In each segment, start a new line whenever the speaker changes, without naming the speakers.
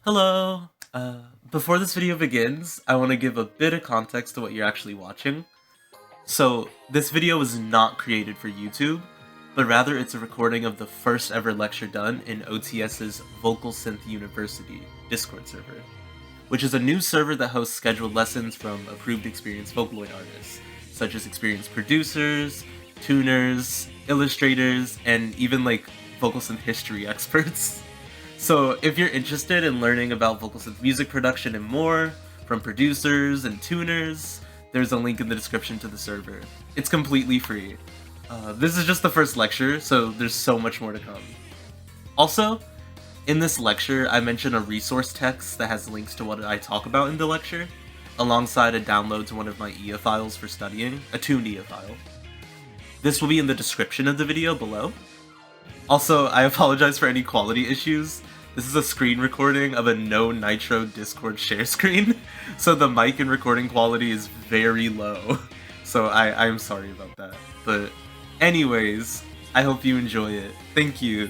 Hello! Before this video begins, I want to give a bit of context to what you're actually watching. So, this video was not created for YouTube, but rather it's a recording of the first ever lecture done in OTS's Vocal Synth University Discord server, which is a new server that hosts scheduled lessons from approved experienced Vocaloid artists, such as experienced producers, tuners, illustrators, and even like vocal synth history experts. So if you're interested in learning about vocal synth music production and more, from producers and tuners, there's a link in the description to the server. It's completely free. This is just the first lecture, so there's so much more to come. Also, in this lecture, I mention a resource text that has links to what I talk about in the lecture, alongside a download to one of my EA files for studying, a tuned EA file. This will be in the description of the video below. Also, I apologize for any quality issues. This is a screen recording of a no nitro Discord share screen, so the mic and recording quality is very low. So I'm sorry about that. But anyways, I hope you enjoy it. Thank you.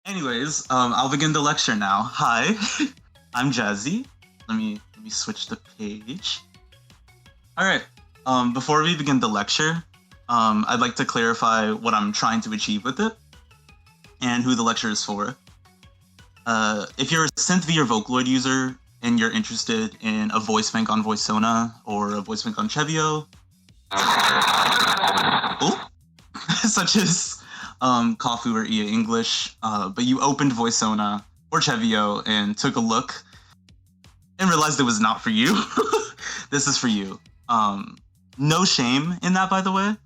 Anyways, I'll begin the lecture now. Hi, I'm Jazzy. Let me switch the page. Alright, before we begin the lecture, I'd like to clarify what I'm trying to achieve with it, and who the lecture is for. If you're a Synth V or Vocaloid user, and you're interested in a voice bank on VoiceSona, or a voice bank on CeVIO, such as Kofu or EA English, but you opened VoiceSona or CeVIO and took a look, and realized it was not for you, this is for you. No shame in that, by the way.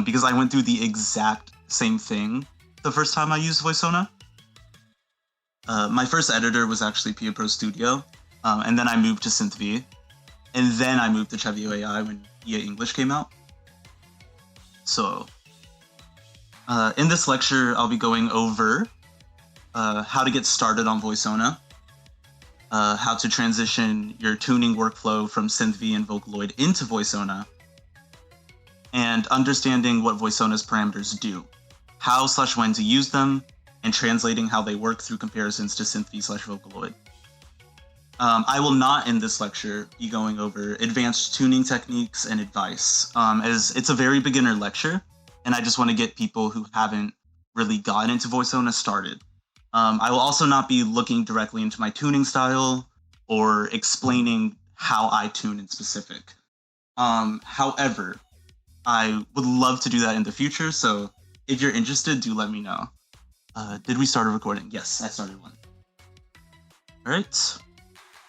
Because I went through the exact same thing the first time I used VoiceSona. My first editor was actually PA Pro Studio, and then I moved to Synth V, and then I moved to CeVIO AI when EA English came out. So, in this lecture, I'll be going over how to get started on VoiceSona, how to transition your tuning workflow from Synth V and Vocaloid into VoiceSona, and understanding what VoiceSona's parameters do, how/when to use them, and translating how they work through comparisons to Synth V/Vocaloid. I will not in this lecture be going over advanced tuning techniques and advice, as it's a very beginner lecture, and I just want to get people who haven't really gotten into VoiceSona started. I will also not be looking directly into my tuning style or explaining how I tune in specific. However, I would love to do that in the future, so if you're interested, do let me know. Did we start a recording? Yes, I started one. Alright.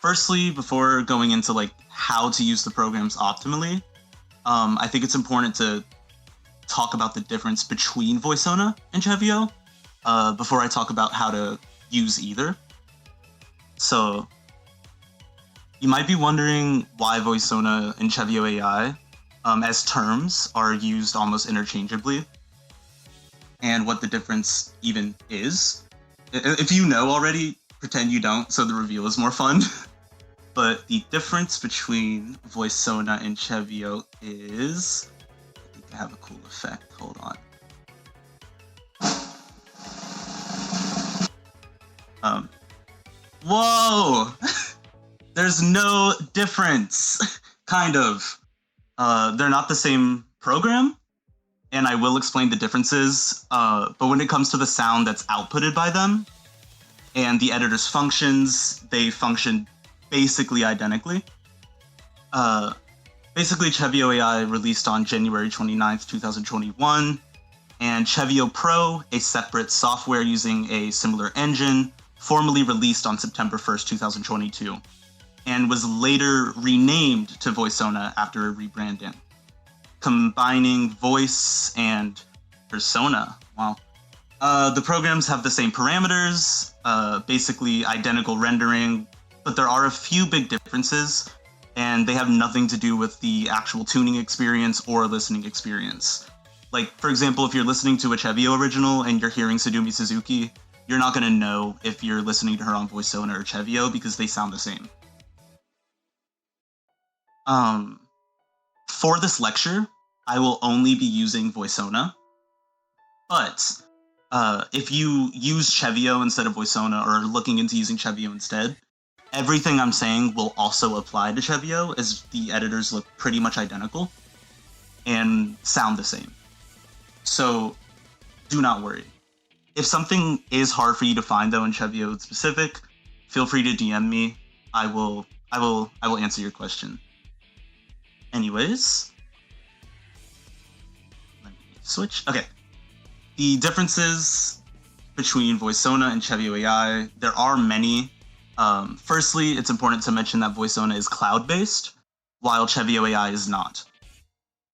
Firstly, before going into like how to use the programs optimally, I think it's important to talk about the difference between VoiceSona and CeVIO before I talk about how to use either. So, you might be wondering why VoiceSona and CeVIO AI as terms are used almost interchangeably, and what the difference even is. If you know already, pretend you don't, so the reveal is more fun. But the difference between VoiceSona and CeVIO is... I think I have a cool effect, hold on. Whoa! There's no difference, kind of. They're not the same program, and I will explain the differences, but when it comes to the sound that's outputted by them, and the editor's functions, they function basically identically. Basically, CeVIO AI released on January 29th, 2021, and CeVIO Pro, a separate software using a similar engine, formally released on September 1st, 2022. And was later renamed to VoiceSona after a rebranding, combining voice and persona. Wow. The programs have the same parameters, basically identical rendering, but there are a few big differences, and they have nothing to do with the actual tuning experience or listening experience. Like, for example, if you're listening to a CeVIO original and you're hearing Sadumi Suzuki, you're not going to know if you're listening to her on VoiceSona or CeVIO because they sound the same. For this lecture, I will only be using VoiceSona, but if you use CeVIO instead of VoiceOna or are looking into using CeVIO instead, everything I'm saying will also apply to CeVIO, as the editors look pretty much identical and sound the same. So do not worry. If something is hard for you to find though in CeVIO specific, feel free to DM me. I will answer your question. Anyways, let me switch. Okay. The differences between VoiceOna and CeVIO AI, there are many. Firstly, it's important to mention that VoiceOna is cloud-based, while CeVIO AI is not.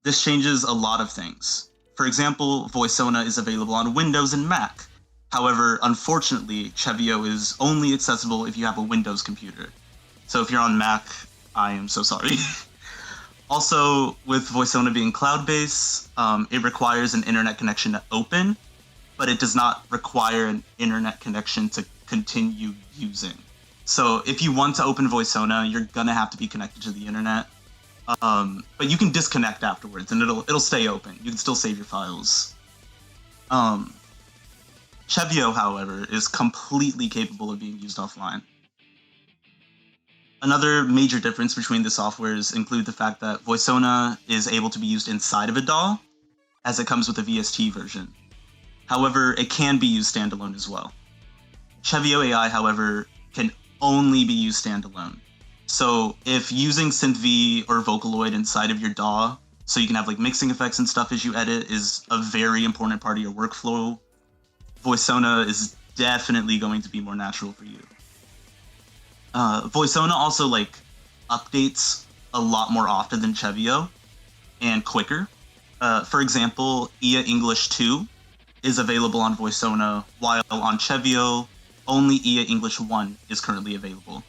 This changes a lot of things. For example, VoiceOna is available on Windows and Mac. However, unfortunately, CeVIO is only accessible if you have a Windows computer. So if you're on Mac, I am so sorry. Also, with VoiceOna being cloud-based, it requires an internet connection to open, but it does not require an internet connection to continue using. So if you want to open VoiceOna, you're gonna have to be connected to the internet. But you can disconnect afterwards, and it'll stay open. You can still save your files. CeVIO, however, is completely capable of being used offline. Another major difference between the softwares include the fact that VoiceOna is able to be used inside of a DAW, as it comes with a VST version. However, it can be used standalone as well. CeVIO AI, however, can only be used standalone. So if using Synth V or VOCALOID inside of your DAW, so you can have like mixing effects and stuff as you edit, is a very important part of your workflow, VoiceOna is definitely going to be more natural for you. VoiceOna also like updates a lot more often than CeVIO and quicker. For example, IA English 2 is available on VoiceOna, while on CeVIO, only IA English 1 is currently available.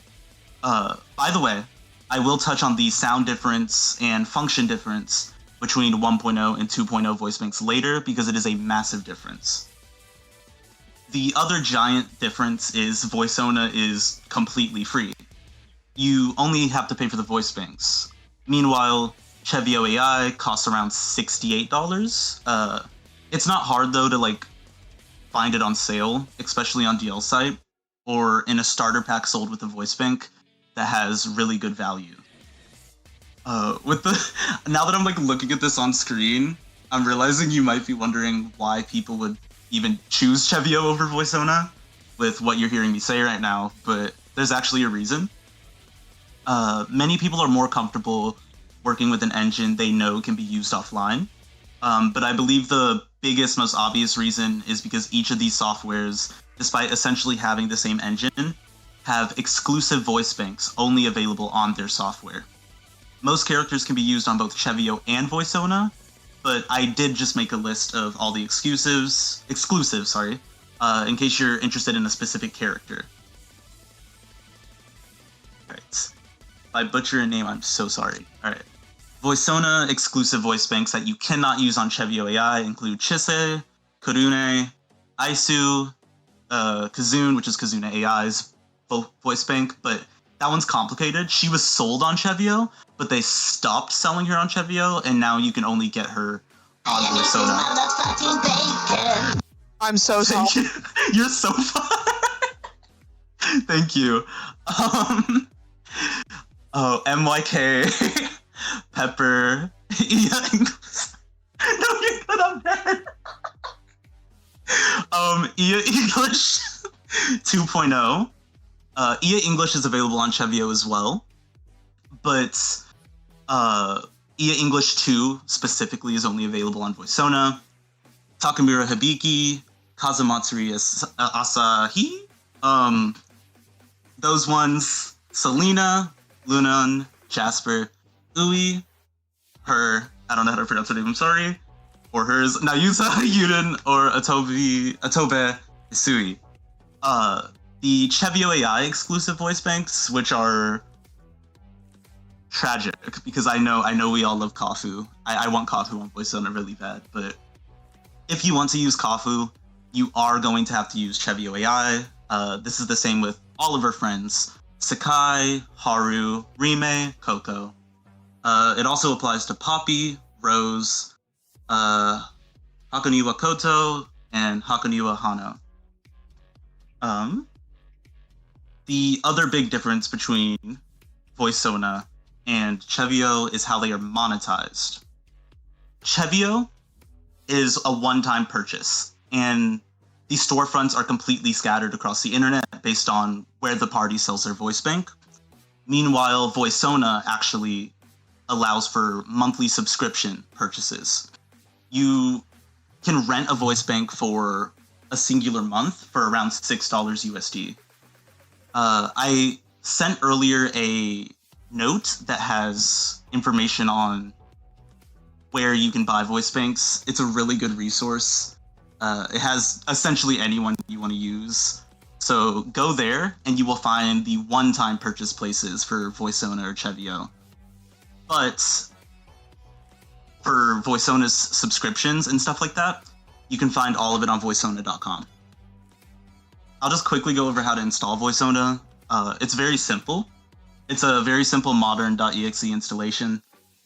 By the way, I will touch on the sound difference and function difference between 1.0 and 2.0 Voicebanks later, because it is a massive difference. The other giant difference is VoiceOna is completely free. You only have to pay for the Voicebanks. Meanwhile, CeVIO AI costs around $68. It's not hard though to like find it on sale, especially on DL site or in a starter pack sold with a Voicebank that has really good value. Now that I'm like looking at this on screen, I'm realizing you might be wondering why people would even choose CeVIO over VoiceOna with what you're hearing me say right now, but there's actually a reason. Many people are more comfortable working with an engine they know can be used offline, but I believe the biggest, most obvious reason is because each of these softwares, despite essentially having the same engine, have exclusive voice banks only available on their software. Most characters can be used on both CeVIO and VoiceOna, but I did just make a list of all the exclusives, in case you're interested in a specific character. Alright. If I butcher a name, I'm so sorry. Alright. VoiceOna exclusive voice banks that you cannot use on CeVIO AI include Chise, Kurune, Aisu, Kazune, which is Kazune AI's voice bank, but that one's complicated. She was sold on CeVIO, but they stopped selling her on CeVIO, and now you can only get her on VoiceOna.
I'm so sorry.
You're so fun. Thank you. MYK, Pepper, IA English. No, you're good, I'm dead. IA English 2.0. IA English is available on CeVIO as well, but IA English 2 specifically is only available on VoiceOna. Takamura Hibiki, Kazumatsuri Asahi, those ones, Selena, Lunan, Jasper, Ui, her, I don't know how to pronounce her name, I'm sorry, or hers, Nayusa, Yuden, or Atobe Isui. The CeVIO AI exclusive voice banks, which are tragic, because I know we all love Kafu. I want Kafu on VoiceOna really bad, but if you want to use Kafu, you are going to have to use CeVIO AI. This is the same with all of her friends, Sakai, Haru, Rime, Coco. It also applies to Poppy, Rose, Hakoniwa Koto, and Hakoniwa Hano. The other big difference between VoiSona and CeVIO is how they are monetized. CeVIO is a one-time purchase, and these storefronts are completely scattered across the internet based on where the party sells their voice bank. Meanwhile, VoiSona actually allows for monthly subscription purchases. You can rent a voice bank for a singular month for around $6 USD. I sent earlier a note that has information on where you can buy voice banks. It's a really good resource. It has essentially anyone you want to use. So go there and you will find the one-time purchase places for VoiSona or CeVIO. But for VoiSona's subscriptions and stuff like that, you can find all of it on voicona.com. I'll just quickly go over how to install VoiSona. It's very simple. It's a very simple modern.exe installation.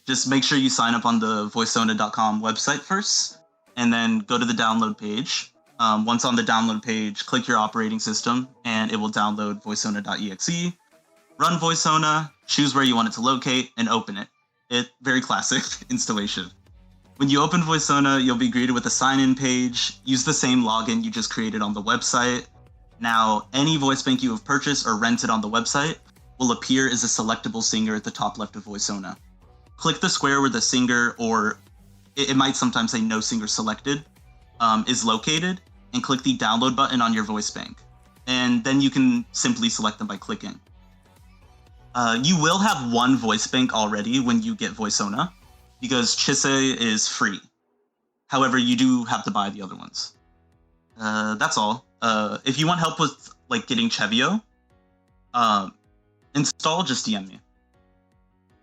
Just make sure you sign up on the voicona.com website first, and then go to the download page. Once on the download page, click your operating system, and it will download voicona.exe. Run VoiSona, choose where you want it to locate, and open it. Very classic installation. When you open VoiSona, you'll be greeted with a sign-in page. Use the same login you just created on the website. Now, any voice bank you have purchased or rented on the website will appear as a selectable singer at the top left of VoiSona. Click the square where the singer, or it might sometimes say no singer selected, is located, and click the download button on your voice bank. And then you can simply select them by clicking. You will have one voice bank already when you get VoiSona, because Chise is free. However, you do have to buy the other ones. That's all. If you want help with getting CeVIO installed, just DM me.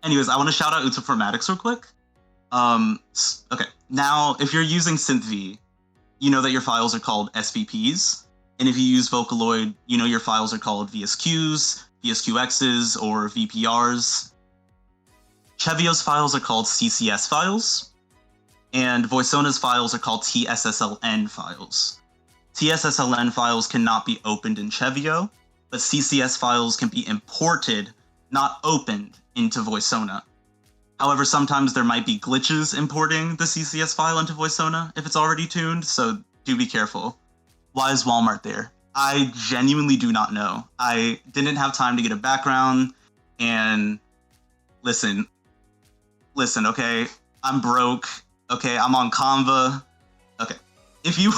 Anyways, I want to shout out Uta4matics real quick. Okay, now if you're using Synth V, you know that your files are called SVPs, and if you use Vocaloid, you know your files are called VSQs, VSQXs, or VPRs. CeVIO's files are called CCS files, and VoiSona's files are called TSSLN files. TSSLN files cannot be opened in CeVIO, but CCS files can be imported, not opened, into VoiSona. However, sometimes there might be glitches importing the CCS file into VoiSona if it's already tuned, so do be careful. Why is Walmart there? I genuinely do not know. I didn't have time to get a background, and listen, okay? I'm broke, okay? I'm on Canva, okay? If you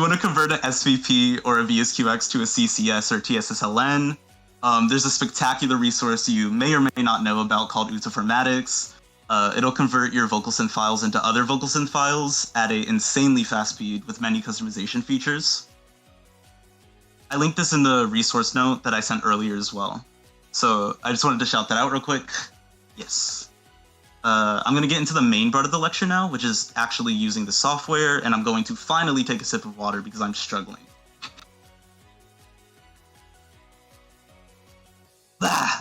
want to convert an SVP or a VSQX to a CCS or TSSLN, there's a spectacular resource you may or may not know about called Uta4matics. It'll convert your vocal synth files into other vocal synth files at an insanely fast speed with many customization features. I linked this in the resource note that I sent earlier as well. So I just wanted to shout that out real quick. Yes. I'm going to get into the main part of the lecture now, which is actually using the software, and I'm going to finally take a sip of water because I'm struggling.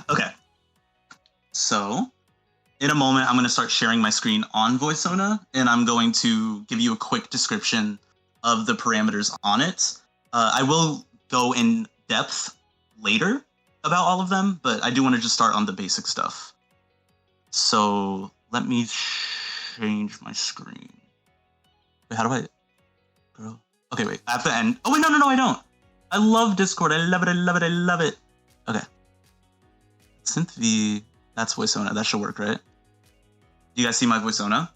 Okay. So, in a moment, I'm going to start sharing my screen on VoiSona, and I'm going to give you a quick description of the parameters on it. I will go in depth later about all of them, but I do want to just start on the basic stuff. So, let me change my screen. Wait, how do I... Girl. Okay, wait, I have to end. Oh, wait, no, I don't. I love Discord. I love it. Okay. Synth V, that's VoiSona. That should work, right? Do you guys see my VoiSona?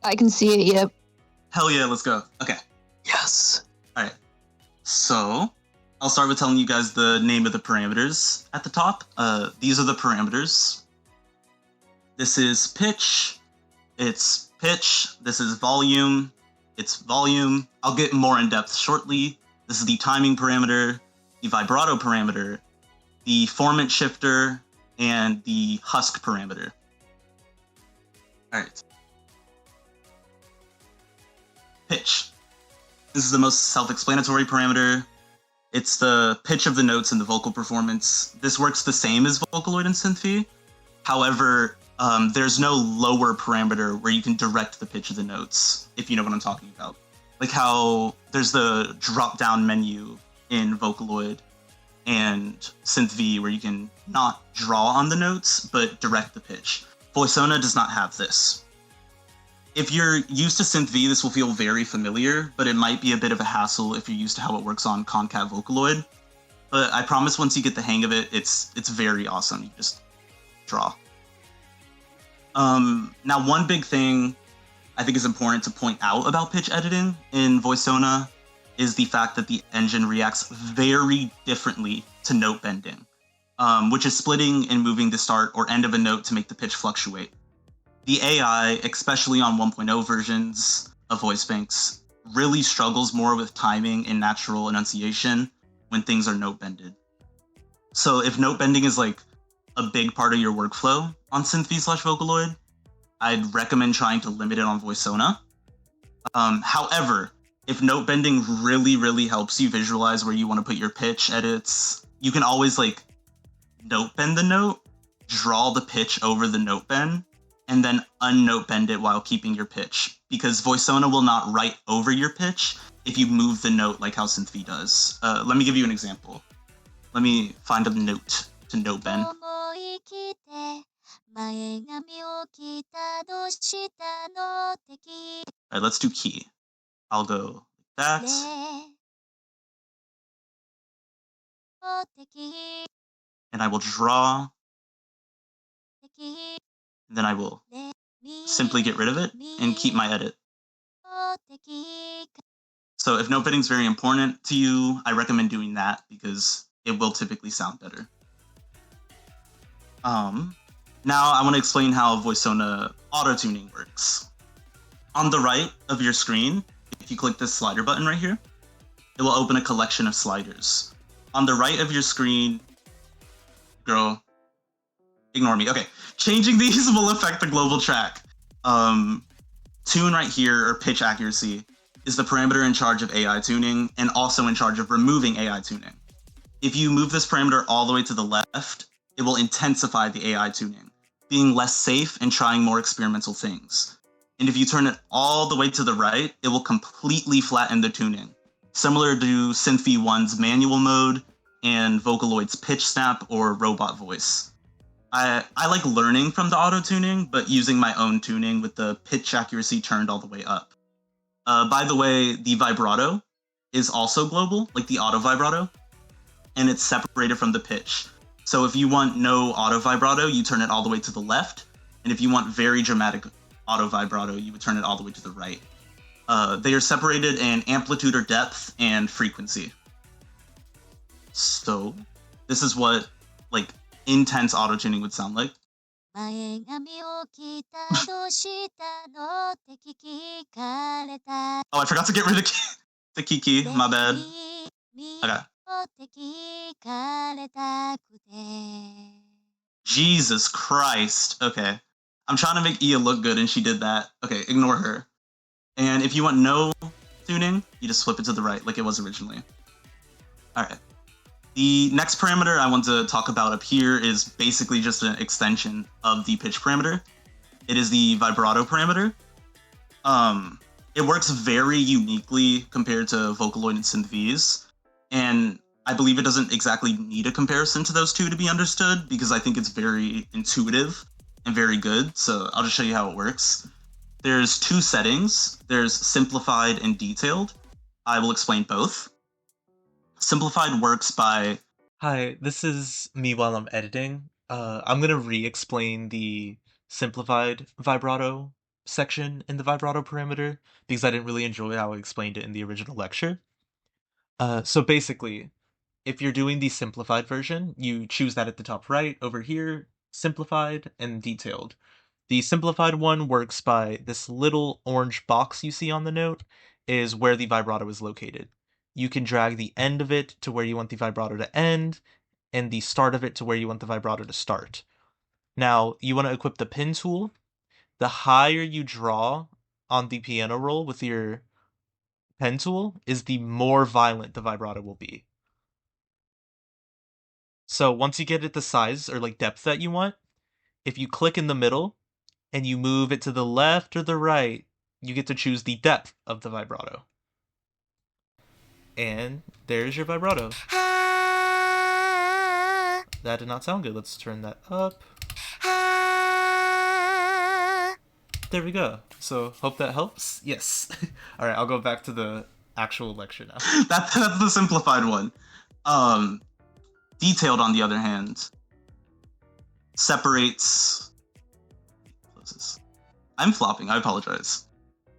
I can see it, yep.
Hell yeah, let's go. Okay.
Yes.
Alright. So, I'll start with telling you guys the name of the parameters at the top. These are the parameters. This is pitch. It's pitch. This is volume. It's volume. I'll get more in depth shortly. This is the timing parameter, the vibrato parameter, the formant shifter, and the Husk parameter. All right. Pitch. This is the most self-explanatory parameter. It's the pitch of the notes in the vocal performance. This works the same as Vocaloid and Synth V. However, there's no lower parameter where you can direct the pitch of the notes, if you know what I'm talking about. Like how there's the drop down menu in Vocaloid and Synth V where you can not draw on the notes but direct the pitch. VoiSona does not have this. If you're used to Synth V, this will feel very familiar, but it might be a bit of a hassle if you're used to how it works on Concat Vocaloid. But I promise once you get the hang of it, it's very awesome. You just draw. Now, one big thing I think is important to point out about pitch editing in VoiSona is the fact that the engine reacts very differently to note bending, which is splitting and moving the start or end of a note to make the pitch fluctuate. The AI, especially on 1.0 versions of Voicebanks, really struggles more with timing and natural enunciation when things are note bended. So if note bending is like a big part of your workflow on Synth V/Vocaloid, I'd recommend trying to limit it on VoiSona. However, if note bending really helps you visualize where you want to put your pitch edits, you can always like note bend the note, draw the pitch over the note bend, and then unnote bend it while keeping your pitch, because VoiSona will not write over your pitch if you move the note like how Synth V does. Let me give you an example. Let me find a note to note bend. Alright, let's do key. I'll go like that. And I will draw. And then I will simply get rid of it and keep my edit. So if note bending is very important to you, I recommend doing that because it will typically sound better. Now I want to explain how VoiSona auto-tuning works. On the right of your screen, if you click this slider button right here, it will open a collection of sliders. On the right of your screen, girl, ignore me. Okay, changing these will affect the global track. Tune right here, or pitch accuracy, is the parameter in charge of AI tuning and also in charge of removing AI tuning. If you move this parameter all the way to the left, it will intensify the AI tuning, being less safe and trying more experimental things. And if you turn it all the way to the right, it will completely flatten the tuning, similar to Synth V1's manual mode and Vocaloid's pitch snap or robot voice. I like learning from the auto-tuning, but using my own tuning with the pitch accuracy turned all the way up. By the way, the vibrato is also global, like the auto vibrato, and it's separated from the pitch. So if you want no auto vibrato, you turn it all the way to the left, and if you want very dramatic auto vibrato, you would turn it all the way to the right. They are separated in amplitude or depth and frequency. So this is what like intense auto tuning would sound like. Oh, I forgot to get rid of the kiki. My bad. Okay. Jesus Christ. Okay. I'm trying to make Ia look good and she did that. Okay, ignore her. And if you want no tuning, you just flip it to the right like it was originally. Alright. The next parameter I want to talk about up here is basically just an extension of the pitch parameter. It is the vibrato parameter. It works very uniquely compared to Vocaloid and Synth V's, and I believe it doesn't exactly need a comparison to those two to be understood because I think it's very intuitive and very good, so I'll just show you how it works. There's two settings. There's simplified and detailed. I will explain both. Simplified works by...
Hi, this is me while I'm editing. I'm gonna re-explain the simplified vibrato section in the vibrato parameter because I didn't really enjoy how I explained it in the original lecture. So basically, if you're doing the simplified version, you choose that at the top right over here, simplified and detailed. The simplified one works by this little orange box you see on the note is where the vibrato is located. You can drag the end of it to where you want the vibrato to end, and the start of it to where you want the vibrato to start. Now, you want to equip the pin tool. The higher you draw on the piano roll with your pen tool is the more violent the vibrato will be. So once you get it the size or like depth that you want, if you click in the middle and you move it to the left or the right, you get to choose the depth of the vibrato. And there's your vibrato. That did not sound good. Let's turn that up. There we go. So, hope that helps. Yes. All right, I'll go back to the actual lecture now.
That's the simplified one. Detailed, on the other hand, separates... I'm flopping, I apologize.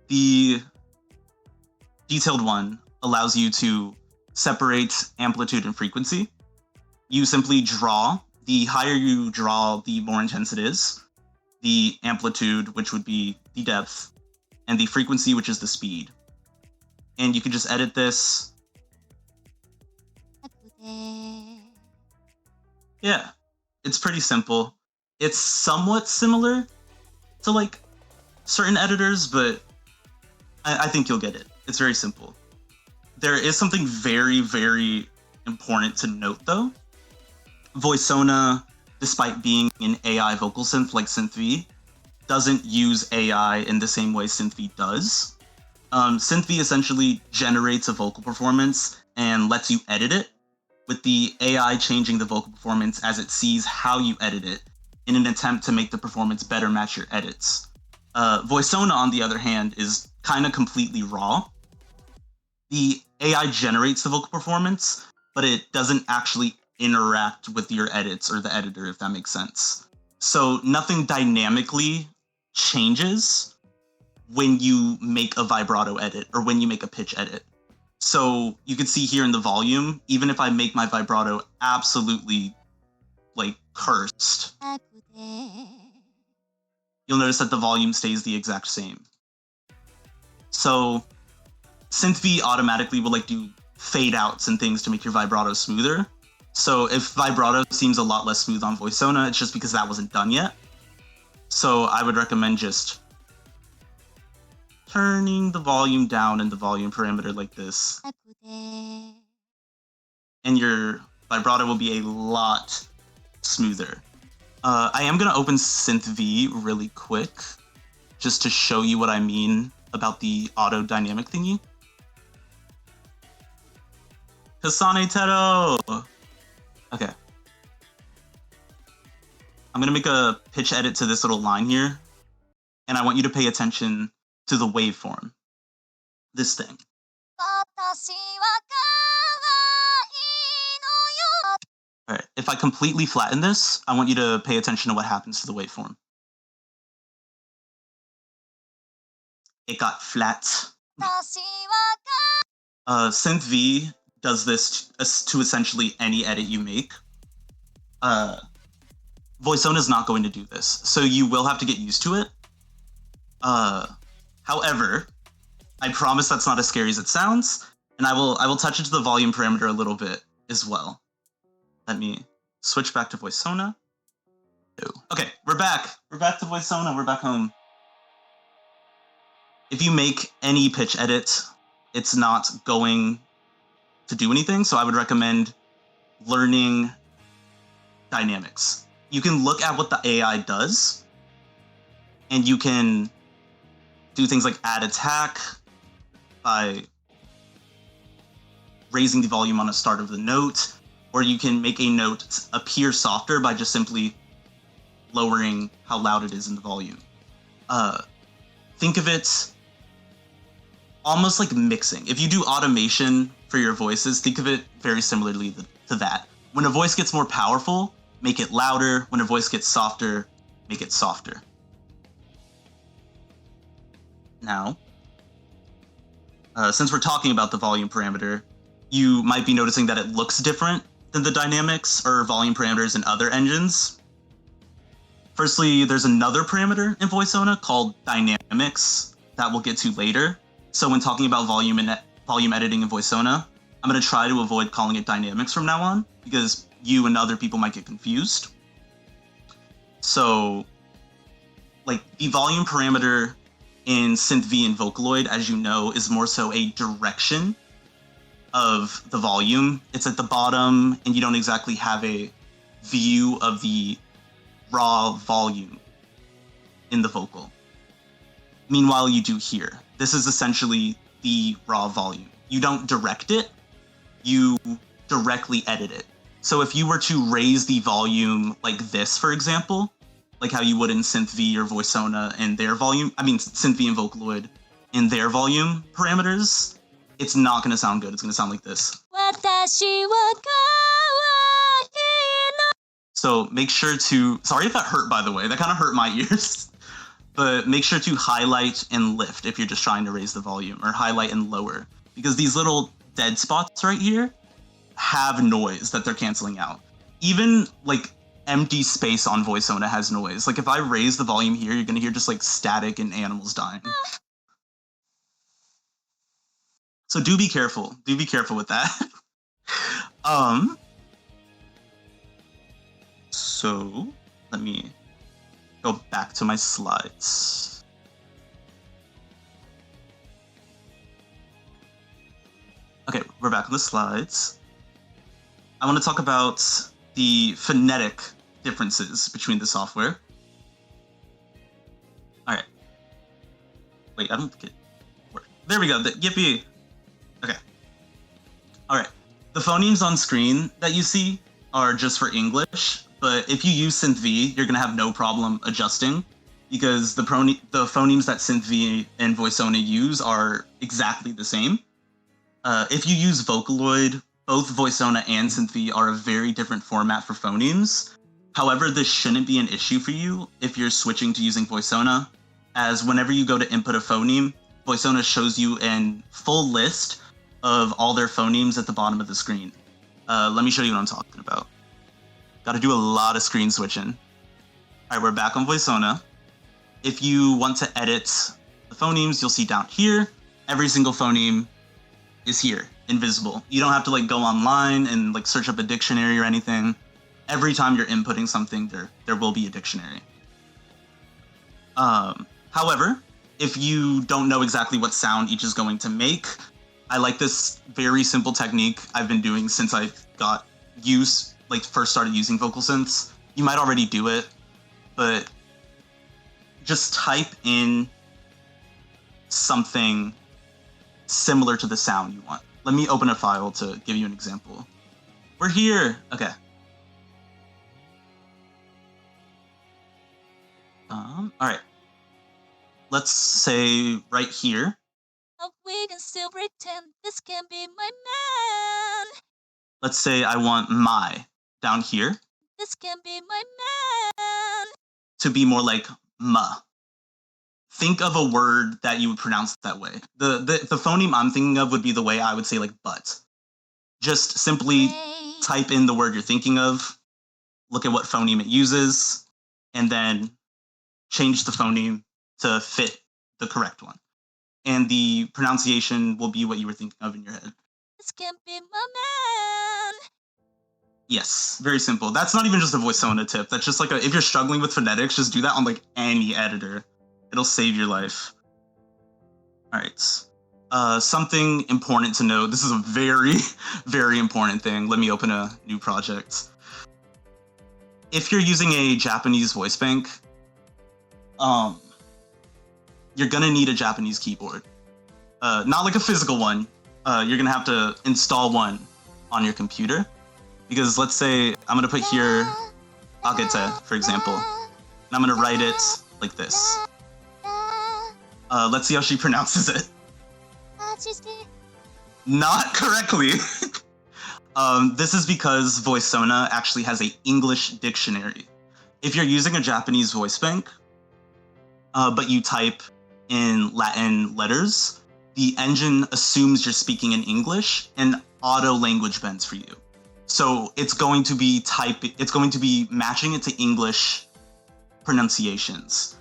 The detailed one allows you to separate amplitude and frequency. You simply draw. The higher you draw, the more intense it is. The amplitude, which would be the depth, and the frequency, which is the speed. And you can just edit this. Yeah, it's pretty simple. It's somewhat similar to like certain editors, but I think you'll get it. It's very simple. There is something very, very important to note though. VoiSona, despite being an AI vocal synth like Synth V, doesn't use AI in the same way Synth V does. Synth V essentially generates a vocal performance and lets you edit it, with the AI changing the vocal performance as it sees how you edit it in an attempt to make the performance better match your edits. VoiSona, on the other hand, is kind of completely raw. The AI generates the vocal performance, but it doesn't actually interact with your edits or the editor, if that makes sense. So nothing dynamically changes when you make a vibrato edit or when you make a pitch edit. So you can see here in the volume, even if I make my vibrato absolutely like cursed, you'll notice that the volume stays the exact same. So Synth V automatically will like do fade outs and things to make your vibrato smoother. So if vibrato seems a lot less smooth on VoiSona, it's just because that wasn't done yet. So I would recommend just turning the volume down in the volume parameter like this. And your vibrato will be a lot smoother. I am going to open Synth V really quick, just to show you what I mean about the auto dynamic thingy. Kasane Tero! Okay. I'm going to make a pitch edit to this little line here, and I want you to pay attention to the waveform. This thing. Alright, if I completely flatten this, I want you to pay attention to what happens to the waveform. It got flat. Synth V does this to essentially any edit you make. VoiSona is not going to do this, so you will have to get used to it. However, I promise that's not as scary as it sounds, and I will touch into the volume parameter a little bit as well. Let me switch back to VoiSona. Okay, we're back. We're back to VoiSona. We're back home. If you make any pitch edit, it's not going to do anything, so I would recommend learning dynamics. You can look at what the AI does, and you can do things like add attack by raising the volume on the start of the note, or you can make a note appear softer by just simply lowering how loud it is in the volume. Think of it almost like mixing. If you do automation for your voices, think of it very similarly to that. When a voice gets more powerful, make it louder. When a voice gets softer, make it softer. Now, since we're talking about the volume parameter, you might be noticing that it looks different than the dynamics or volume parameters in other engines. Firstly, there's another parameter in VoiSona called dynamics that we'll get to later. So when talking about volume editing in VoiSona, I'm going to try to avoid calling it dynamics from now on, because you and other people might get confused. So, like, the volume parameter in Synth V and Vocaloid, as you know, is more so a direction of the volume. It's at the bottom, and you don't exactly have a view of the raw volume in the vocal. Meanwhile, you do here. This is essentially the raw volume. You don't direct it, you directly edit it. So if you were to raise the volume like this, for example, like how you would in Synth V or VoiceOna in their volume, Synth V and Vocaloid in their volume parameters, it's not going to sound good. It's going to sound like this. So make sure to, sorry if that hurt, by the way, that kind of hurt my ears, but make sure to highlight and lift if you're just trying to raise the volume, or highlight and lower, because these little dead spots right here have noise that they're canceling out. Even like empty space on VoiceOna has noise. Like if I raise the volume here, you're gonna hear just like static and animals dying. So do be careful. Do be careful with that. So let me go back to my slides. Okay, we're back on the slides. I want to talk about the phonetic differences between the software. All right. Wait, I don't think it worked. There we go. Yippee. Okay. All right. The phonemes on screen that you see are just for English, but if you use Synth V, you're going to have no problem adjusting, because the phonemes that Synth V and VoiceOna use are exactly the same. If you use Vocaloid, both VoiceOna and Synth V are a very different format for phonemes. However, this shouldn't be an issue for you if you're switching to using VoiceOna, as whenever you go to input a phoneme, VoiceOna shows you a full list of all their phonemes at the bottom of the screen. Let me show you what I'm talking about. Got to do a lot of screen switching. All right, we're back on VoiceOna. If you want to edit the phonemes, you'll see down here, every single phoneme is here, invisible. You don't have to like go online and like search up a dictionary or anything. Every time you're inputting something, there will be a dictionary. However, if you don't know exactly what sound each is going to make, I like this very simple technique I've been doing since I first started using vocal synths. You might already do it, but just type in something similar to the sound you want. Let me open a file to give you an example. We're here. Okay. All right. Let's say right here.
We can still pretend this can be my man.
Let's say I want my down here.
This can be my man.
To be more like ma. Think of a word that you would pronounce that way. The phoneme I'm thinking of would be the way I would say like but. Just simply type in the word you're thinking of, look at what phoneme it uses, and then change the phoneme to fit the correct one. And the pronunciation will be what you were thinking of in your head.
This can be my man.
Yes, very simple. That's not even just a VoiceOna tip. That's just like if you're struggling with phonetics, just do that on like any editor. It'll save your life. All right. Something important to note. This is a very, very important thing. Let me open a new project. If you're using a Japanese voice bank, you're gonna need a Japanese keyboard. Not like a physical one. You're gonna have to install one on your computer. Because let's say I'm gonna put here agete, for example, and I'm gonna write it like this. Let's see how she pronounces it. Not correctly. This is because VoiceOna actually has an English dictionary. If you're using a Japanese voice bank, but you type in Latin letters, the engine assumes you're speaking in English and auto language bends for you. So it's going to be matching it to English pronunciations.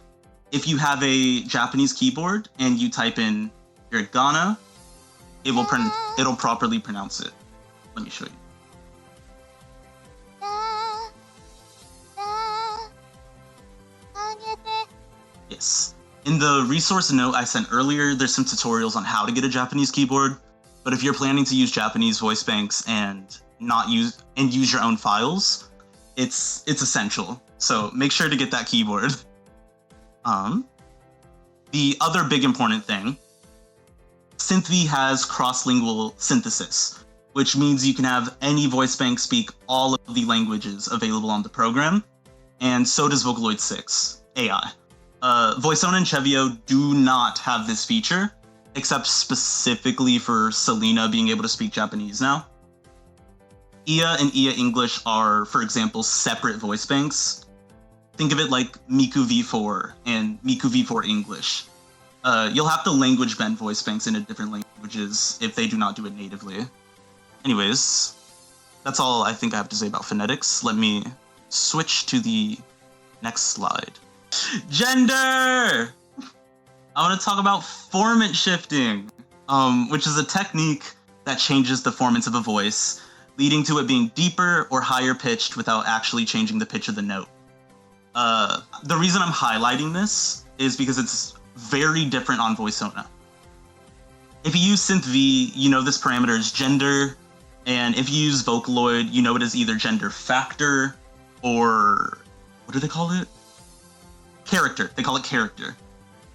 If you have a Japanese keyboard and you type in hiragana, it'll properly pronounce it. Let me show you. Yes. In the resource note I sent earlier, there's some tutorials on how to get a Japanese keyboard. But if you're planning to use Japanese voice banks and use your own files, it's essential. So make sure to get that keyboard. The other big important thing, Synth V has cross-lingual synthesis, which means you can have any voice bank speak all of the languages available on the program, and so does Vocaloid 6 AI. VoiSona and CeVIO do not have this feature, except specifically for Selena being able to speak Japanese now. IA and IA English are, for example, separate voice banks. Think of it like Miku V4 and Miku V4 English. You'll have to language bend voice banks into different languages if they do not do it natively. Anyways, that's all I think I have to say about phonetics. Let me switch to the next slide. Gender! I want to talk about formant shifting, which is a technique that changes the formants of a voice, leading to it being deeper or higher pitched without actually changing the pitch of the note. The reason I'm highlighting this is because it's very different on VoiSona. If you use Synth V, you know this parameter is gender, and if you use Vocaloid, you know it is either gender factor or what do they call it? Character. They call it character.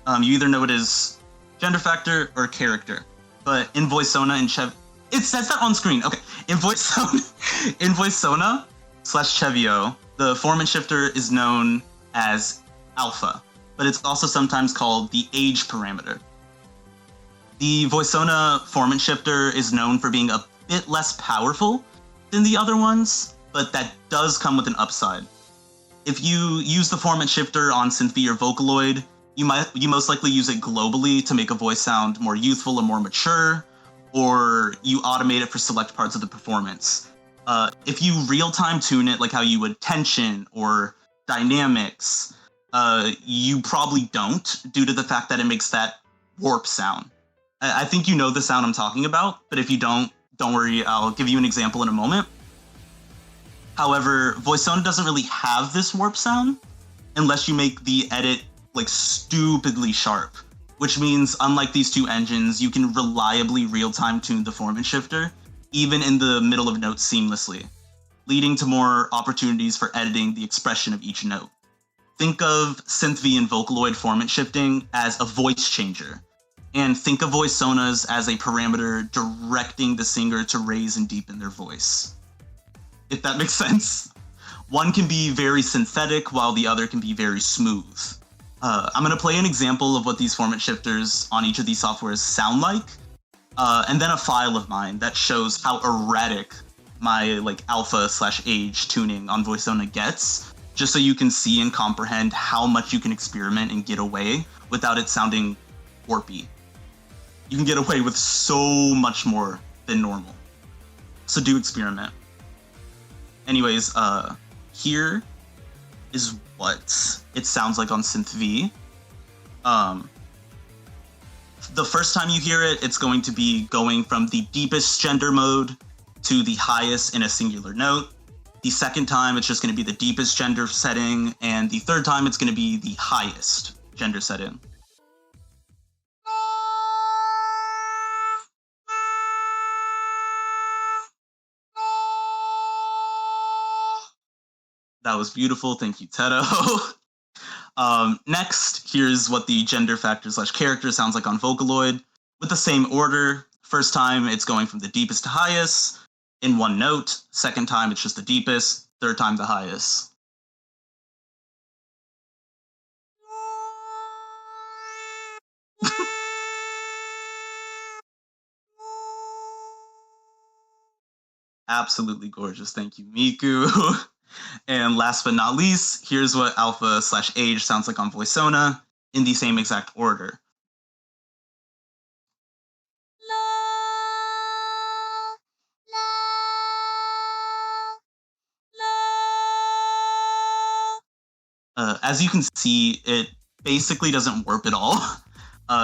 You either know it as gender factor or character. But in VoiSona and it says that on screen. Okay, in VoiSona slash CeVIO, the formant shifter is known as alpha, but it's also sometimes called the age parameter. The VoiSona formant shifter is known for being a bit less powerful than the other ones, but that does come with an upside. If you use the formant shifter on Synth V or Vocaloid, you most likely use it globally to make a voice sound more youthful or more mature, or you automate it for select parts of the performance. If you real-time tune it like how you would tension or dynamics, you probably don't, due to the fact that it makes that warp sound. I think you know the sound I'm talking about, but if you don't worry, I'll give you an example in a moment. However, VoiSona doesn't really have this warp sound unless you make the edit like stupidly sharp, which means unlike these two engines, you can reliably real-time tune the formant shifter, even in the middle of notes seamlessly, leading to more opportunities for editing the expression of each note. Think of Synth V and Vocaloid formant shifting as a voice changer, and think of VoiSonas as a parameter directing the singer to raise and deepen their voice. If that makes sense. One can be very synthetic while the other can be very smooth. I'm going to play an example of what these formant shifters on each of these softwares sound like, and then a file of mine that shows how erratic my alpha / age tuning on VoiSona gets, just so you can see and comprehend how much you can experiment and get away without it sounding warpy. You can get away with so much more than normal. So do experiment. Anyways, here is what it sounds like on Synth V. The first time you hear it, it's going to be going from the deepest gender mode to the highest in a singular note. The second time, it's just going to be the deepest gender setting, and the third time, it's going to be the highest gender setting. That was beautiful. Thank you, Teto. Next, here's what the gender factor / character sounds like on Vocaloid with the same order. First time, it's going from the deepest to highest in one note. Second time, it's just the deepest. Third time, the highest. Absolutely gorgeous. Thank you, Miku. And last but not least, here's what alpha / age sounds like on VoiSona in the same exact order. As you can see, it basically doesn't warp at all.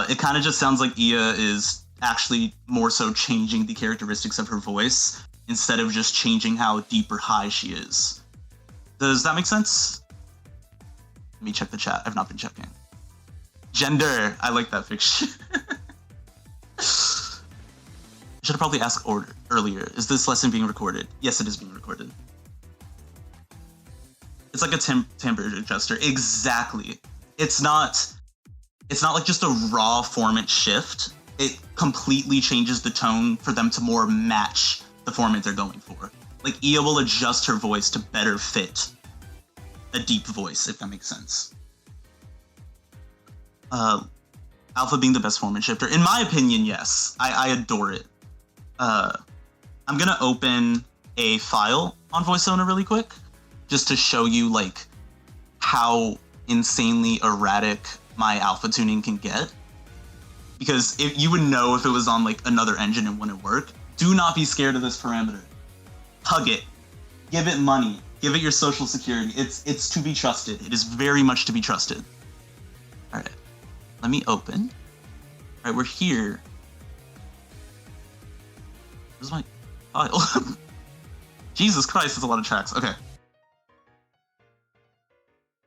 It kind of just sounds like Ia is actually more so changing the characteristics of her voice instead of just changing how deep or high she is. Does that make sense? Let me check the chat. I've not been checking. Gender. I like that fiction. I should have probably asked earlier. Is this lesson being recorded? Yes, it is being recorded. It's like a timbre adjuster. Exactly. It's not like just a raw formant shift. It completely changes the tone for them to more match the formant they're going for. Like, Ia will adjust her voice to better fit a deep voice, if that makes sense. Alpha being the best formant shifter. In my opinion, yes. I adore it. I'm gonna open a file on VoiceOna really quick, just to show you, like, how insanely erratic my alpha tuning can get. Because if you would know if it was on, like, another engine and wouldn't work. Do not be scared of this parameter. Hug it. Give it money. Give it your social security. It's to be trusted. It is very much to be trusted. All right. Let me open. All right, we're here. Where's my file? Jesus Christ, that's a lot of tracks. Okay.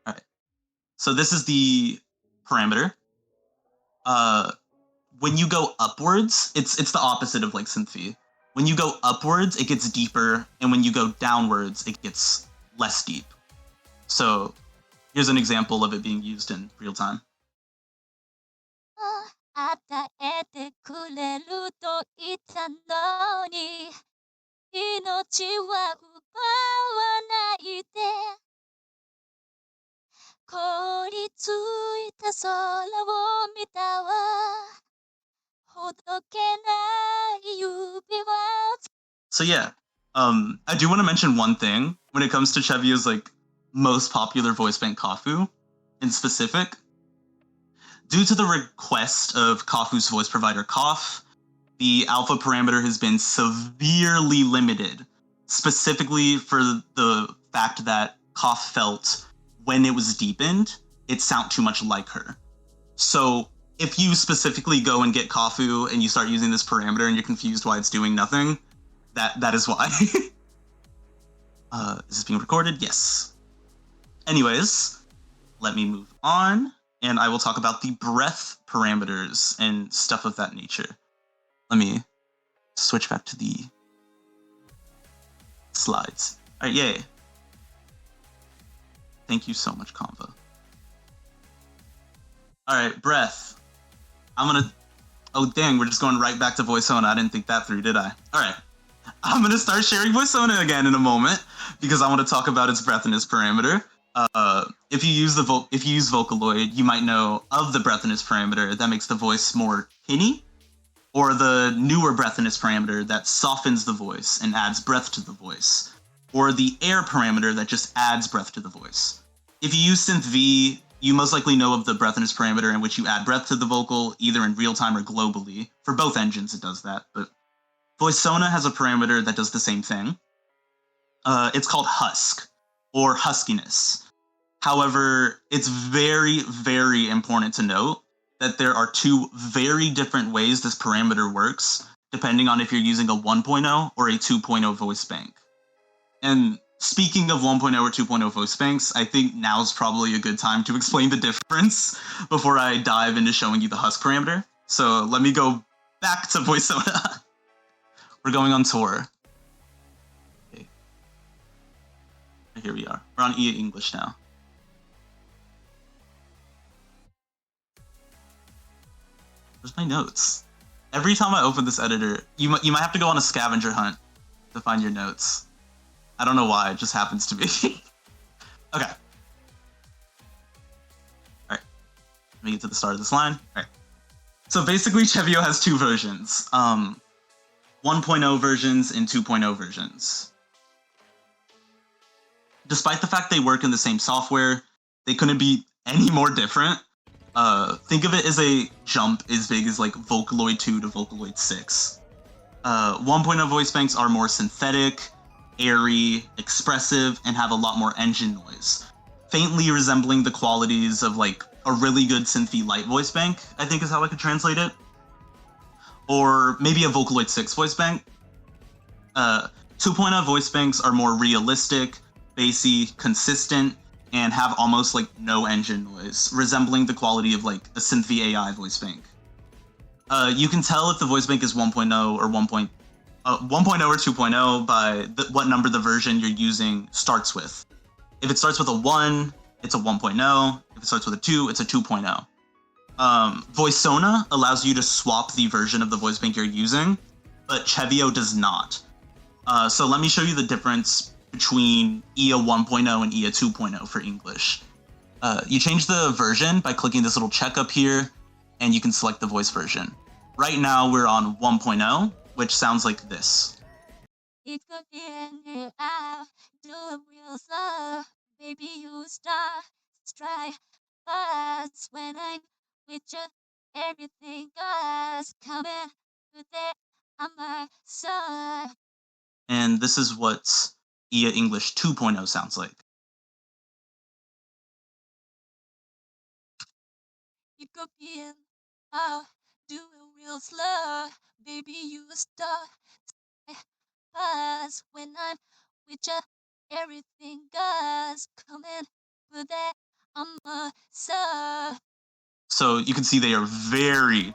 All right. So this is the parameter. When you go upwards, it's the opposite of like Synth V. When you go upwards, it gets deeper, and when you go downwards, it gets less deep. So here's an example of it being used in real time.
与えてくれると言ったのに命は奪わないで凍りついた空を見たわほどけない指は
So yeah, I do want to mention one thing when it comes to CeVIO's like most popular voice bank Kafu in specific. Due to the request of Kafu's voice provider Cough, the alpha parameter has been severely limited, specifically for the fact that Cough felt when it was deepened, it sounded too much like her. So if you specifically go and get Kafu and you start using this parameter and you're confused why it's doing nothing, that is why. Is this being recorded? Yes. Anyways, let me move on. And I will talk about the breath parameters and stuff of that nature. Let me switch back to the slides. All right, yay. Thank you so much, Conva. All right, breath. Oh, dang, we're just going right back to VoiceOna. I didn't think that through, did I? All right. I'm going to start sharing VoiceOna again in a moment because I want to talk about its breathiness parameter. If you use Vocaloid, you might know of the breathiness parameter that makes the voice more tinny, or the newer breathiness parameter that softens the voice and adds breath to the voice, or the air parameter that just adds breath to the voice. If you use Synth V, you most likely know of the breathiness parameter in which you add breath to the vocal, either in real time or globally. For both engines, it does that, but VoiceOna has a parameter that does the same thing. It's called Husk, or huskiness. However, it's very, very important to note that there are two very different ways this parameter works, depending on if you're using a 1.0 or a 2.0 voice bank. And speaking of 1.0 or 2.0 voice banks, I think now's probably a good time to explain the difference before I dive into showing you the Husk parameter. So let me go back to VoiceOna. We're going on tour. Okay. Here we are. We're on EA English now. Where's my notes? Every time I open this editor, you might have to go on a scavenger hunt to find your notes. I don't know why, it just happens to be. Okay. Alright. Let me get to the start of this line. Alright. So basically, CeVIO has two versions. 1.0 versions and 2.0 versions. Despite the fact they work in the same software, they couldn't be any more different. Think of it as a jump as big as like Vocaloid 2 to Vocaloid 6. 1.0 voice banks are more synthetic, airy, expressive, and have a lot more engine noise. Faintly resembling the qualities of like a really good Synth V light voice bank, I think is how I could translate it. Or maybe a Vocaloid 6 voice bank. 2.0 voice banks are more realistic, bassy, consistent, and have almost like no engine noise, resembling the quality of like a Synth V AI voice bank. You can tell if the voice bank is 1.0 or 1.0 or 2.0 by what number the version you're using starts with. If it starts with a 1, it's a 1.0. If it starts with a 2, it's a 2.0. VoiSona allows you to swap the version of the voice bank you're using, but CeVIO does not. So let me show you the difference between IA 1.0 and IA 2.0 for English. You change the version by clicking this little check up here, and you can select the voice version. Right now we're on 1.0, which sounds like this.
It could be any hour, do it real slow. Baby, you start, try fast when I'm with you. Everything goes coming with it on my side.
And this is what IA English 2.0 sounds like.
It could be an hour, do it real slow. Baby, you start fast when I'm with you. Everything goes coming with it on my side.
So you can see they are very,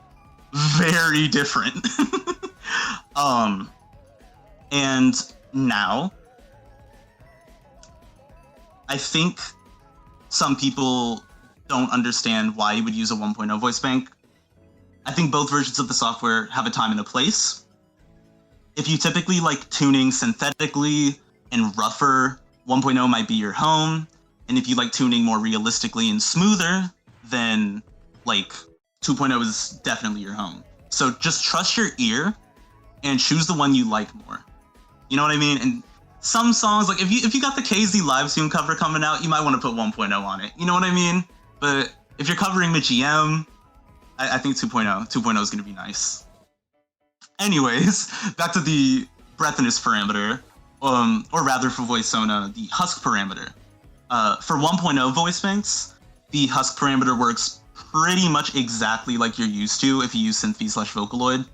very different. And now, I think some people don't understand why you would use a 1.0 voice bank. I think both versions of the software have a time and a place. If you typically like tuning synthetically and rougher, 1.0 might be your home. And if you like tuning more realistically and smoother, then like 2.0 is definitely your home. So just trust your ear and choose the one you like more. You know what I mean? And some songs, like if you got the KZ live tune cover coming out, you might want to put 1.0 on it. You know what I mean? But if you're covering the GM, I think 2.0 is going to be nice. Anyways, back to the breathiness parameter, or rather for VoiSona, the Husk parameter. For 1.0 voice banks, the Husk parameter works pretty much exactly like you're used to if you use Synth V/Vocaloid.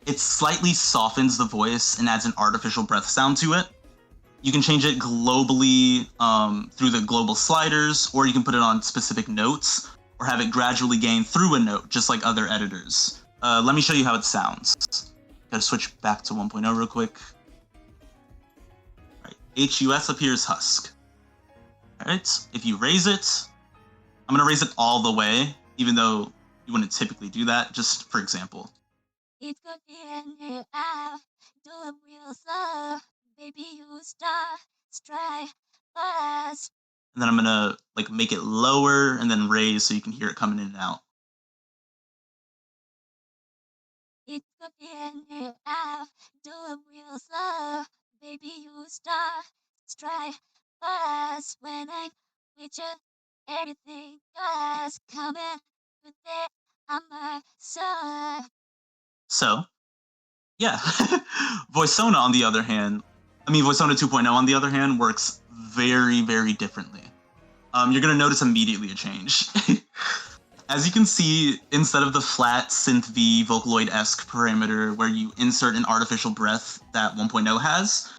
It slightly softens the voice and adds an artificial breath sound to it. You can change it globally through the global sliders, or you can put it on specific notes, or have it gradually gain through a note, just like other editors. Let me show you how it sounds. Gotta switch back to 1.0 real quick. All right, HUS up here is Husk. All right, if you raise it, I'm gonna raise it all the way, even though you wouldn't typically do that, just for example.
It could be any hour, do it real slow. Baby, you start, try fast.
And then I'm gonna like make it lower and then raise so you can hear it coming in and out.
It could be any hour, do it real slow. Baby, you start, try fast when I'm with you. Everything goes coming with it on my side.
So, yeah. VoiSona, on the other hand, VoiSona 2.0, on the other hand, works very, very differently. You're going to notice immediately a change. As you can see, instead of the flat Synth V Vocaloid-esque parameter where you insert an artificial breath that 1.0 has,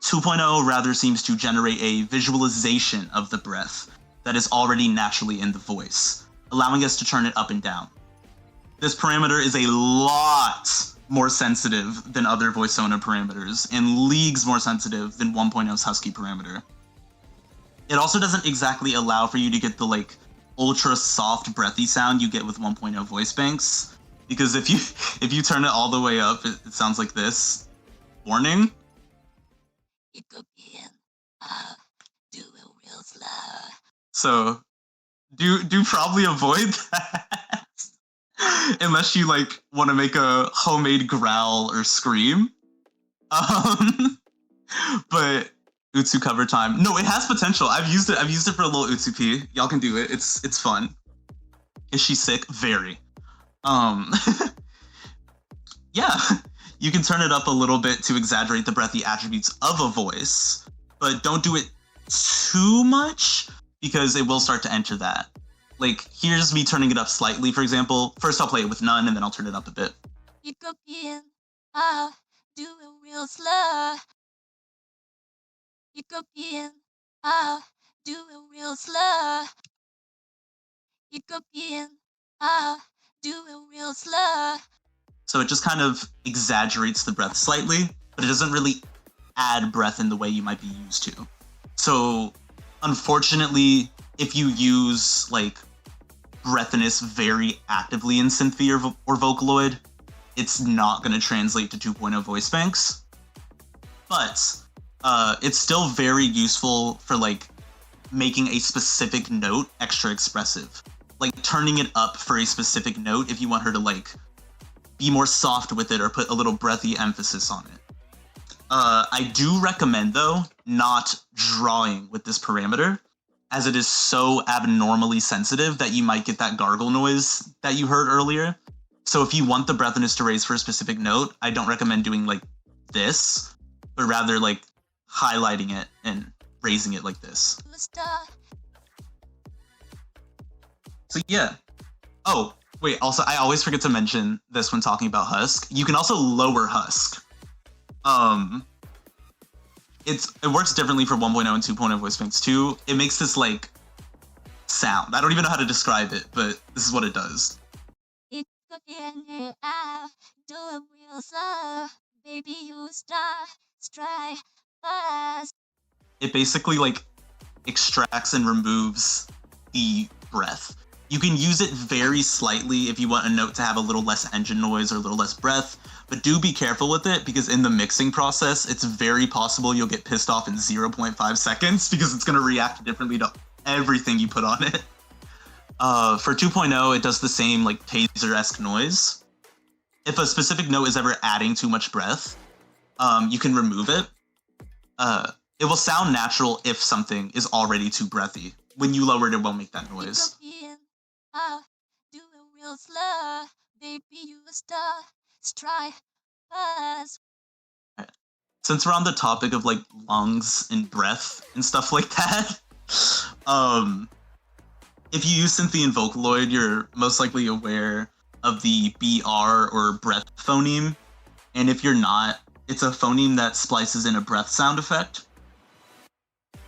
2.0 rather seems to generate a visualization of the breath that is already naturally in the voice, allowing us to turn it up and down. This parameter is a lot more sensitive than other VoiSona parameters, and leagues more sensitive than 1.0's Husky parameter. It also doesn't exactly allow for you to get the like ultra soft breathy sound you get with 1.0 voice banks, because if you turn it all the way up, it sounds like this. Warning.
It could be an do it real slow.
So do probably avoid that. Unless you like want to make a homemade growl or scream. But Utsu cover time. No, it has potential. I've used it for a little Utsu P. Y'all can do it. It's fun. Is she sick? Very. Yeah. You can turn it up a little bit to exaggerate the breathy attributes of a voice, but don't do it too much because it will start to enter that. Like, here's me turning it up slightly, for example. First, I'll play it with none, and then I'll turn it up a bit.
It could be an do it real slow. It could be an do it real slow. It could be an do it real slow.
So it just kind of exaggerates the breath slightly, but it doesn't really add breath in the way you might be used to. So, unfortunately, if you use like breathiness very actively in Synth V or Vocaloid, it's not going to translate to 2.0 Voicebanks. But it's still very useful for like making a specific note extra expressive, like turning it up for a specific note if you want her to like be more soft with it or put a little breathy emphasis on it. I do recommend though not drawing with this parameter, as it is so abnormally sensitive that you might get that gargle noise that you heard earlier. So if you want the breathiness to raise for a specific note, I don't recommend doing like this, but rather like highlighting it and raising it like this. So yeah. Oh, wait, also I always forget to mention this when talking about Husk. You can also lower Husk. It works differently for 1.0 and 2.0 Voicebanks too. It makes this like sound. I don't even know how to describe it, but this is what it does. It basically like extracts and removes the breath. You can use it very slightly if you want a note to have a little less engine noise or a little less breath, but do be careful with it because in the mixing process, it's very possible you'll get pissed off in 0.5 seconds because it's going to react differently to everything you put on it. For 2.0, it does the same like taser-esque noise. If a specific note is ever adding too much breath, you can remove it. It will sound natural if something is already too breathy. When you lower it, it won't make that noise. Since we're on the topic of like lungs and breath and stuff like that, if you use Synth V and Vocaloid, you're most likely aware of the BR or breath phoneme. And if you're not, it's a phoneme that splices in a breath sound effect.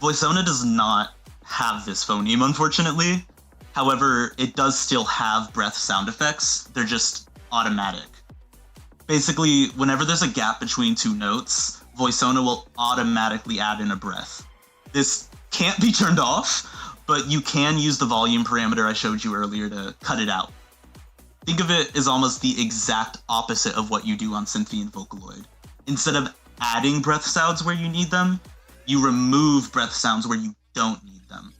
VoiceOna does not have this phoneme, unfortunately. However, it does still have breath sound effects. They're just automatic. Basically, whenever there's a gap between two notes, VoiceOna will automatically add in a breath. This can't be turned off, but you can use the volume parameter I showed you earlier to cut it out. Think of it as almost the exact opposite of what you do on Synth V and Vocaloid. Instead of adding breath sounds where you need them, you remove breath sounds where you don't need them.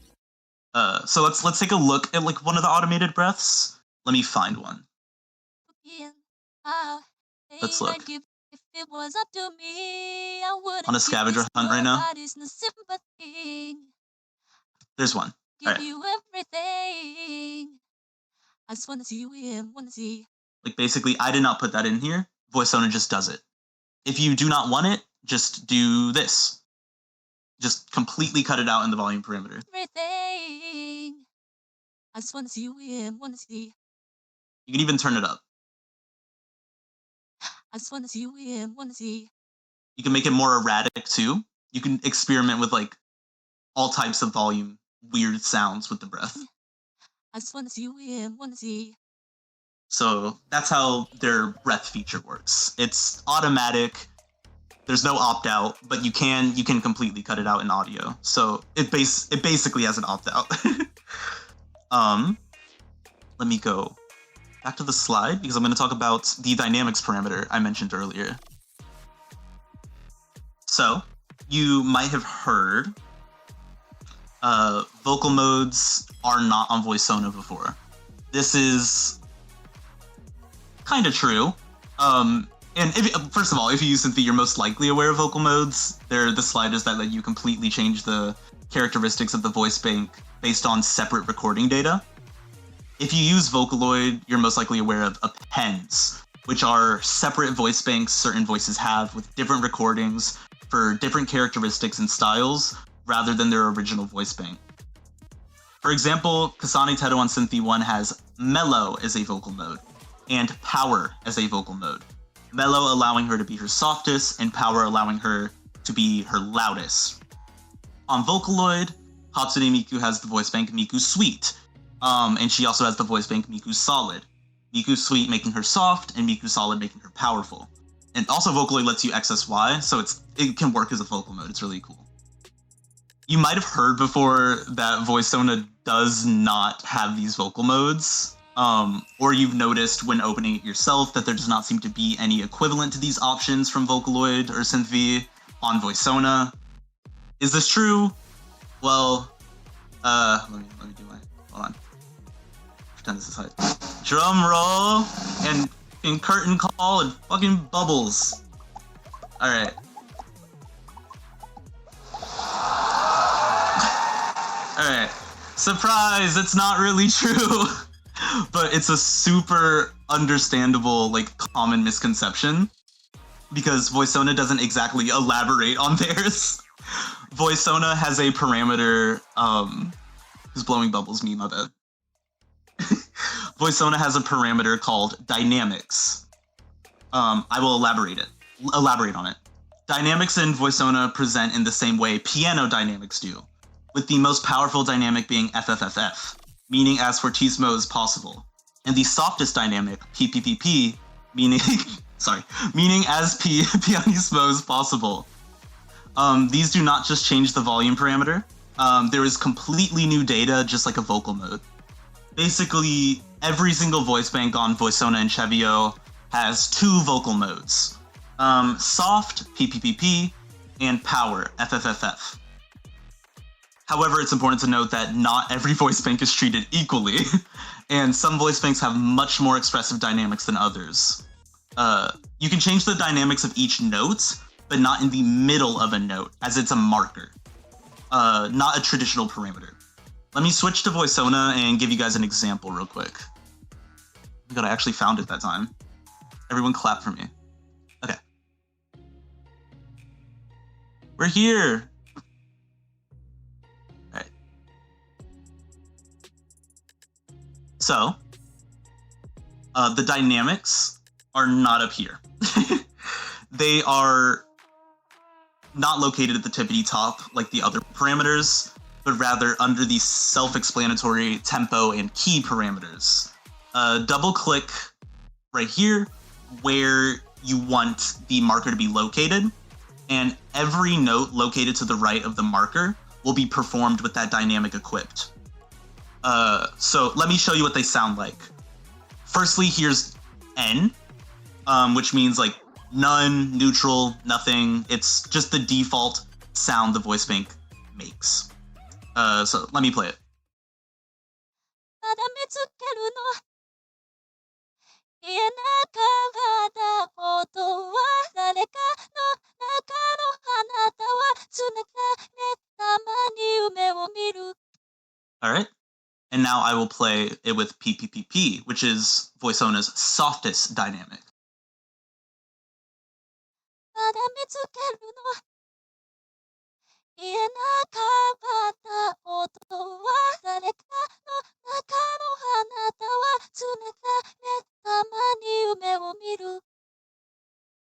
So let's take a look at like one of the automated breaths. Let me find one. Let's look. On a scavenger hunt right now. There's one. All right. Like basically, I did not put that in here. VoiceOna just does it. If you do not want it, just do this. Just completely cut it out in the volume parameter. You can even turn it up. You can make it more erratic too. You can experiment with like all types of volume, weird sounds with the breath. So that's how their breath feature works. It's automatic. There's no opt-out, but you can completely cut it out in audio. So it basically has an opt-out. Let me go back to the slide because I'm going to talk about the dynamics parameter I mentioned earlier. So you might have heard vocal modes are not on VoiceOna before. This is kind of true. And first of all, if you use Synth V, you're most likely aware of vocal modes. They're the sliders that let you completely change the characteristics of the voice bank based on separate recording data. If you use Vocaloid, you're most likely aware of appends, which are separate voice banks certain voices have with different recordings for different characteristics and styles rather than their original voice bank. For example, Kasane Teto on Synth V1 has mellow as a vocal mode and power as a vocal mode. Mellow allowing her to be her softest and power allowing her to be her loudest. On Vocaloid, Hatsune Miku has the voice bank Miku Sweet, and she also has the voice bank Miku Solid. Miku Sweet making her soft and Miku Solid making her powerful. And also Vocaloid lets you XSY, so it can work as a vocal mode. It's really cool. you might have heard before that VoiceSona does not have these vocal modes. Or you've noticed when opening it yourself that there does not seem to be any equivalent to these options from Vocaloid or Synth V on VoiceSona. Is this true? Well, let me do my, hold on. Pretend this is hype. Drum roll and curtain call and fucking bubbles. Alright. Alright. Surprise, it's not really true. But it's a super understandable, like, common misconception. Because VoiceSona doesn't exactly elaborate on theirs. VoiceSona has a parameter, who's blowing bubbles, me, my bad. VoiceSona has a parameter called dynamics. I will elaborate on it. Dynamics in VoiceSona present in the same way piano dynamics do, with the most powerful dynamic being FFFF, meaning as fortissimo as possible, and the softest dynamic, PPPP, meaning as pianissimo as possible. These do not just change the volume parameter. There is completely new data, just like a vocal mode. Basically, every single voice bank on VoiceSona and CeVIO has 2 vocal modes. Soft, PPPP, and power, FFFF. However, it's important to note that not every voice bank is treated equally, and some voice banks have much more expressive dynamics than others. You can change the dynamics of each note, but not in the middle of a note, as it's a marker, not a traditional parameter. Let me switch to VoiceSona and give you guys an example real quick. Oh my god, I actually found it that time. Everyone clap for me. Okay. We're here! Alright. So, the dynamics are not up here. They are not located at the tippity top like the other parameters, but rather under the self-explanatory tempo and key parameters. Double click right here where you want the marker to be located, and every note located to the right of the marker will be performed with that dynamic equipped. So let me show you what they sound like. Firstly, here's N, which means like none, neutral, nothing. It's just the default sound the voice bank makes. So let me play it. Alright, and now I will play it with PPPP, which is VoiceSona's softest dynamic.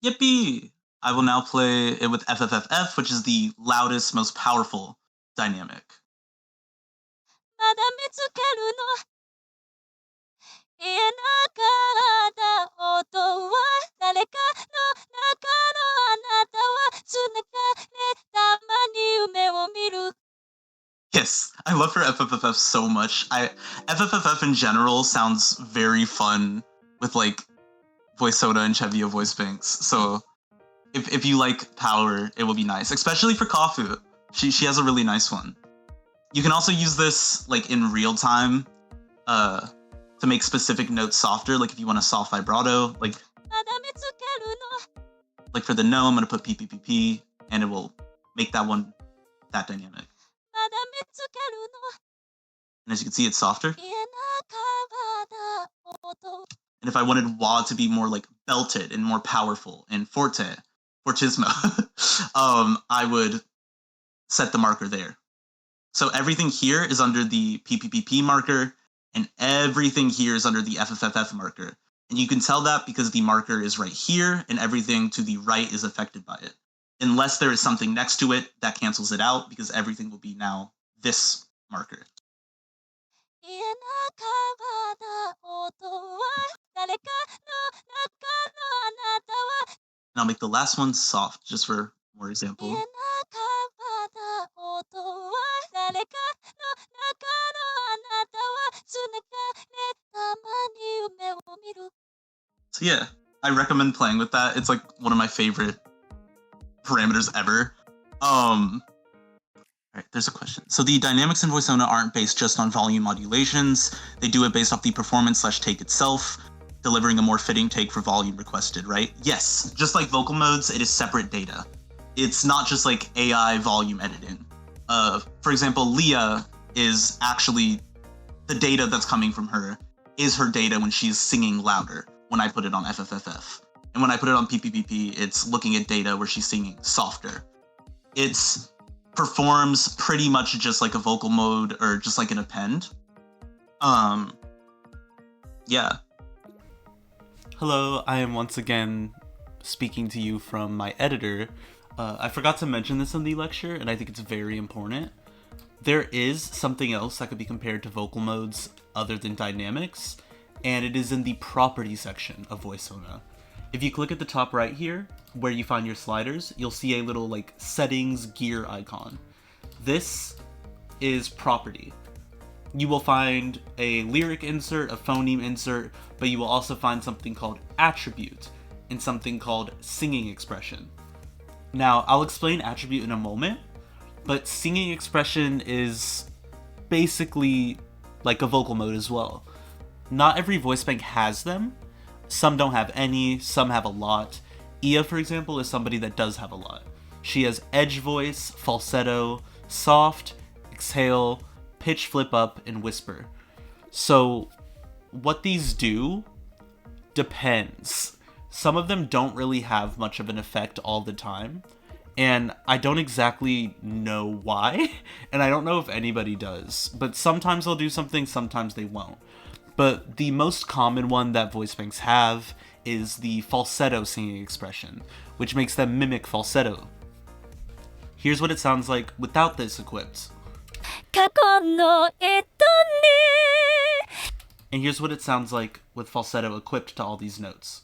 Yippee! I will now play it with FFFF, which is the loudest, most powerful dynamic. Yes, I love her FFFF so much. FFFF in general sounds very fun with like VoiceSona and CeVIO voice banks. So if you like power, it will be nice, especially for Kafu. She has a really nice one. You can also use this like in real time to make specific notes softer. Like if you want a soft vibrato, like for the no, I'm gonna put PPPP, and it will make that one that dynamic. And as you can see, it's softer. And if I wanted wah to be more like belted and more powerful and fortissimo, I would set the marker there. So everything here is under the PPPP marker, and everything here is under the FFFF marker. And you can tell that because the marker is right here, and everything to the right is affected by it. Unless there is something next to it that cancels it out, because everything will be now this marker. And I'll make the last one soft, just for more example. So yeah, I recommend playing with that. It's like one of my favorite parameters ever. Alright, there's a question. So the dynamics in VoiceOna aren't based just on volume modulations. They do it based off the performance/take itself, delivering a more fitting take for volume requested, right? Yes, just like vocal modes, it is separate data. It's not just like AI volume editing. For example, Leah is actually the data that's coming from her is her data when she's singing louder when I put it on FFFF. And when I put it on PPPP, it's looking at data where she's singing softer. It's performs pretty much just like a vocal mode or just like an append. Yeah.
Hello, I am once again speaking to you from my editor. I forgot to mention this in the lecture, and I think it's very important. There is something else that could be compared to vocal modes other than dynamics, and it is in the property section of VoiceOna. If you click at the top right here, where you find your sliders, you'll see a little like settings gear icon. This is property. You will find a lyric insert, a phoneme insert, but you will also find something called attribute and something called singing expression. Now, I'll explain attribute in a moment, but singing expression is basically like a vocal mode as well. Not every voice bank has them. Some don't have any, some have a lot. Ia, for example, is somebody that does have a lot. She has edge voice, falsetto, soft, exhale, pitch flip up, and whisper. So what these do depends. Some of them don't really have much of an effect all the time, and I don't exactly know why, and I don't know if anybody does, but sometimes they'll do something, sometimes they won't. But the most common one that voice banks have is the falsetto singing expression, which makes them mimic falsetto. Here's what it sounds like without this equipped. And here's what it sounds like with falsetto equipped to all these notes.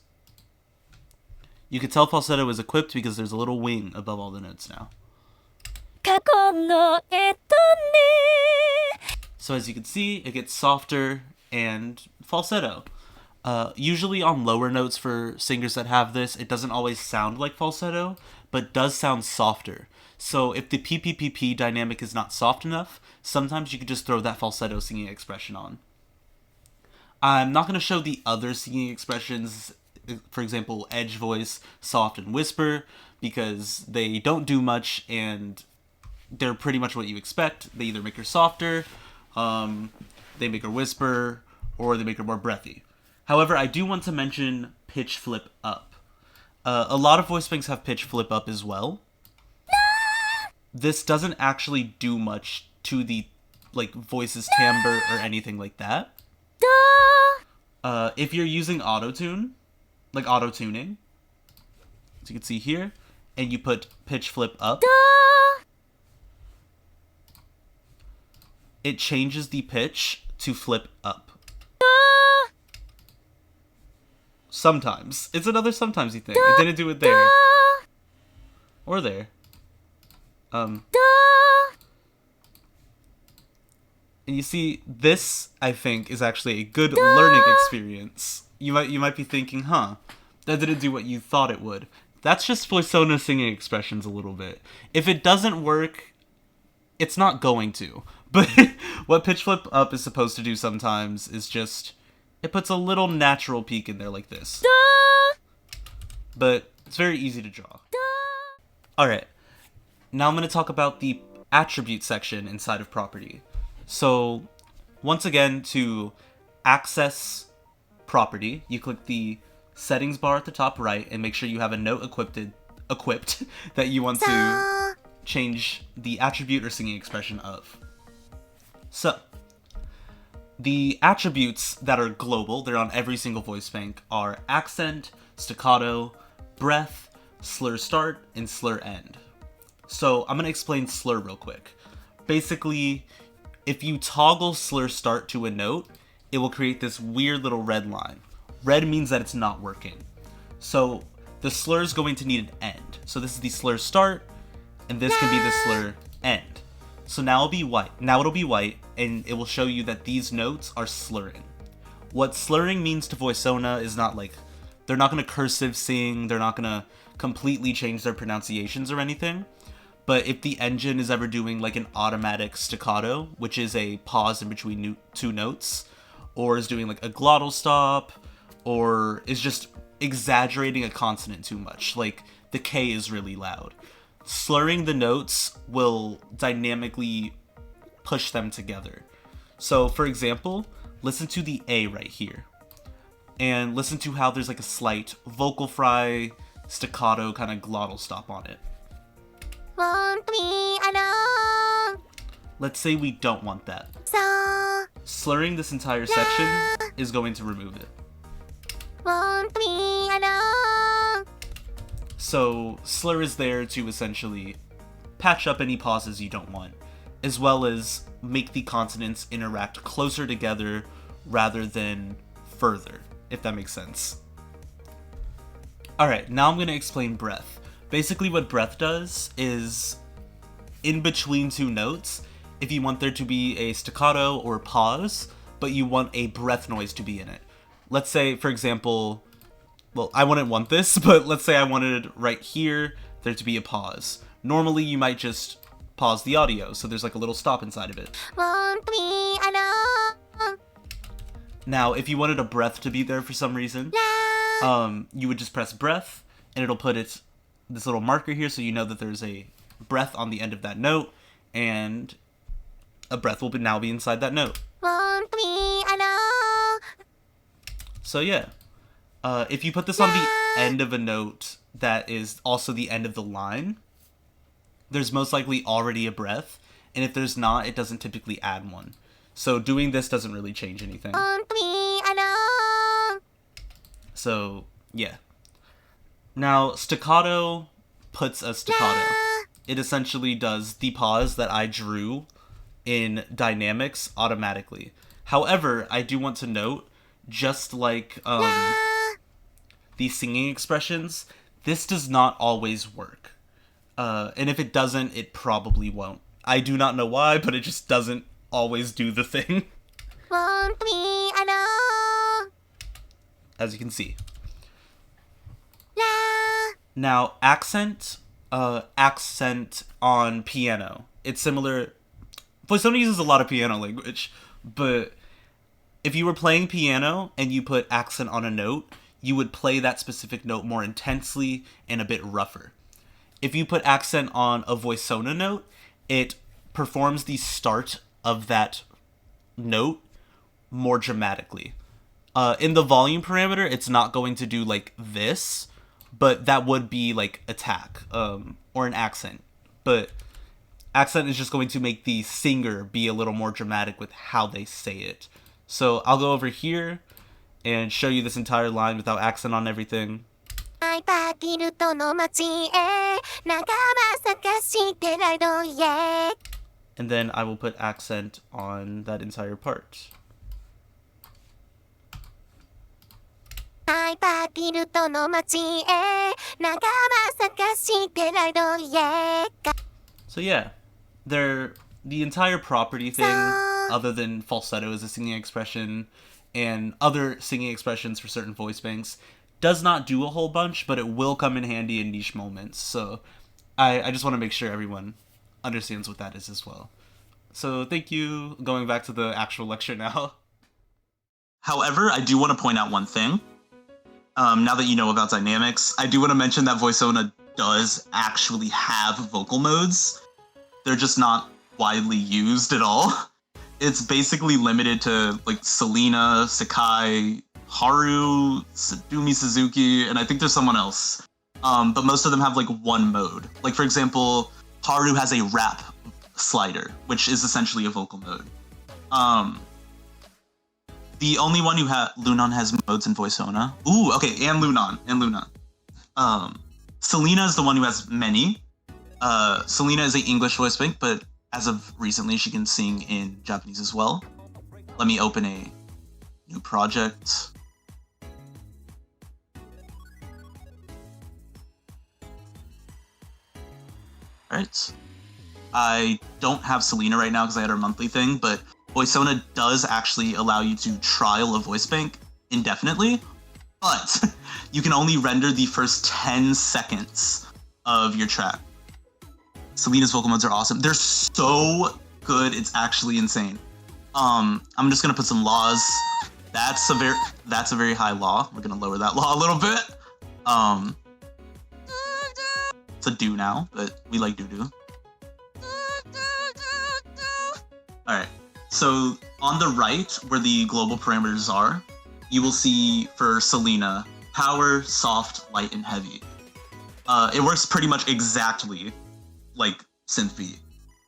You can tell falsetto is equipped because there's a little wing above all the notes now. So as you can see, it gets softer and falsetto. Usually on lower notes for singers that have this, it doesn't always sound like falsetto, but does sound softer. So if the PPPP dynamic is not soft enough, sometimes you could just throw that falsetto singing expression on. I'm not going to show the other singing expressions, for example, edge voice, soft, and whisper, because they don't do much and they're pretty much what you expect. They either make her softer, they make her whisper, or they make her more breathy. However, I do want to mention pitch flip up. A lot of voice banks have pitch flip up as well. This doesn't actually do much to the voice's timbre or anything like that. If you're using auto-tune, like auto-tuning, as you can see here, and you put pitch flip up, it changes the pitch to flip up. Sometimes. It's another sometimes-y thing. It didn't do it there. Or there. And you see, this, I think, is actually a good learning experience. You might be thinking, huh, that didn't do what you thought it would. That's just VoiceOna singing expressions a little bit. If it doesn't work, it's not going to. But what pitch flip up is supposed to do sometimes is just, it puts a little natural peak in there like this. But it's very easy to draw. Alright, now I'm going to talk about the attribute section inside of property. So, once again, to access property, you click the settings bar at the top right and make sure you have a note equipped that you want to change the attribute or singing expression of. So, the attributes that are global, they're on every single voice bank, are accent, staccato, breath, slur start, and slur end. So I'm going to explain slur real quick. Basically, if you toggle slur start to a note, it will create this weird little red line. Red means that it's not working. So the slur is going to need an end. So this is the slur start, and this can be the slur end. So now it'll be white. Now it'll be white, and it will show you that these notes are slurring. What slurring means to VoiceOna is not like They're not going to cursive sing, they're not going to completely change their pronunciations or anything. But if the engine is ever doing like an automatic staccato, which is a pause in between two notes, or is doing like a glottal stop, or is just exaggerating a consonant too much, like the K is really loud, slurring the notes will dynamically push them together. So for example, listen to the A right here, and listen to how there's like a slight vocal fry, staccato kind of glottal stop on it. Let's say we don't want that. Slurring this entire section is going to remove it. So slur is there to essentially patch up any pauses you don't want, as well as make the consonants interact closer together rather than further, if that makes sense. Alright, now I'm going to explain breath. Basically what breath does is, in between two notes, if you want there to be a staccato or pause, but you want a breath noise to be in it. Let's say, for example, well, I wouldn't want this, but let's say I wanted right here there to be a pause. Normally you might just pause the audio, so there's like a little stop inside of it. Now, if you wanted a breath to be there for some reason, you would just press breath, and it'll put this little marker here so you know that there's a breath on the end of that note, and a breath will now be inside that note. So yeah, if you put this on the end of a note that is also the end of the line, there's most likely already a breath, and if there's not, it doesn't typically add one. So doing this doesn't really change anything. So yeah. Now, staccato puts a staccato. It essentially does the pause that I drew in dynamics automatically. However, I do want to note, just like the singing expressions, this does not always work. And if it doesn't, it probably won't. I do not know why, but it just doesn't always do the thing. As you can see. Now, accent on piano. It's similar. VoiceOna uses a lot of piano language, but if you were playing piano and you put accent on a note, you would play that specific note more intensely and a bit rougher. If you put accent on a VoiceOna note, it performs the start of that note more dramatically. In the volume parameter, it's not going to do like this, but that would be like attack, or an accent. But accent is just going to make the singer be a little more dramatic with how they say it. So I'll go over here and show you this entire line without accent on everything. And then I will put accent on that entire part. So yeah, the entire property thing, other than falsetto as a singing expression, and other singing expressions for certain voice banks, does not do a whole bunch, but it will come in handy in niche moments. So I just want to make sure everyone understands what that is as well. So thank you. Going back to the actual lecture now.
However, I do want to point out one thing. Now that you know about dynamics, I do want to mention that VoiceOna does actually have vocal modes. They're just not widely used at all. It's basically limited to like Selena, Sakai, Haru, Sadumi Suzuki, and I think there's someone else. But most of them have like one mode. Like for example, Haru has a rap slider, which is essentially a vocal mode. The only one who Lunan has modes in VoiceOna. Ooh, okay, and Lunan. Selena is the one who has many. Selena is an English voice bank, but as of recently, she can sing in Japanese as well. Let me open a new project. Alright. I don't have Selena right now because I had her monthly thing, but VoiceOna does actually allow you to trial a voice bank indefinitely. but you can only render the first 10 seconds of your track. Selena's vocal modes are awesome. They're so good, it's actually insane. I'm just gonna put some laws. That's a very high law. We're gonna lower that law a little bit. It's a do now, but we like do. Alright, so on the right, where the global parameters are, you will see for Selena, power, soft, light, and heavy. It works pretty much exactly like Synth V,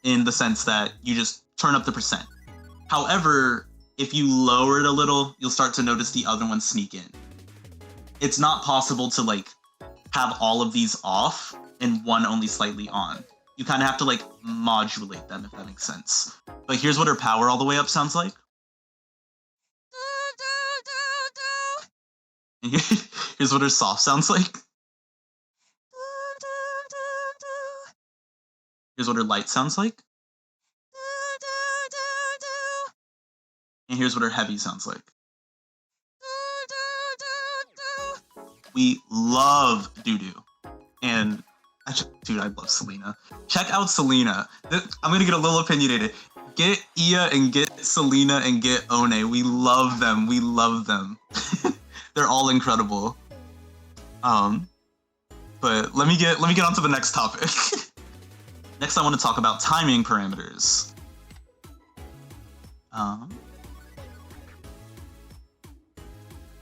in the sense that you just turn up the percent. However, if you lower it a little, you'll start to notice the other ones sneak in. It's not possible to like have all of these off and one only slightly on. You kind of have to like modulate them, if that makes sense. But here's what her power all the way up sounds like. And here's what her soft sounds like. Here's what her light sounds like. And here's what her heavy sounds like. We love doo-doo. And dude, I love Selena. Check out Selena. I'm gonna get a little opinionated. Get Ia and get Selena and get One. We love them. We love them. They're all incredible. But let me get on to the next topic. Next, I want to talk about timing parameters.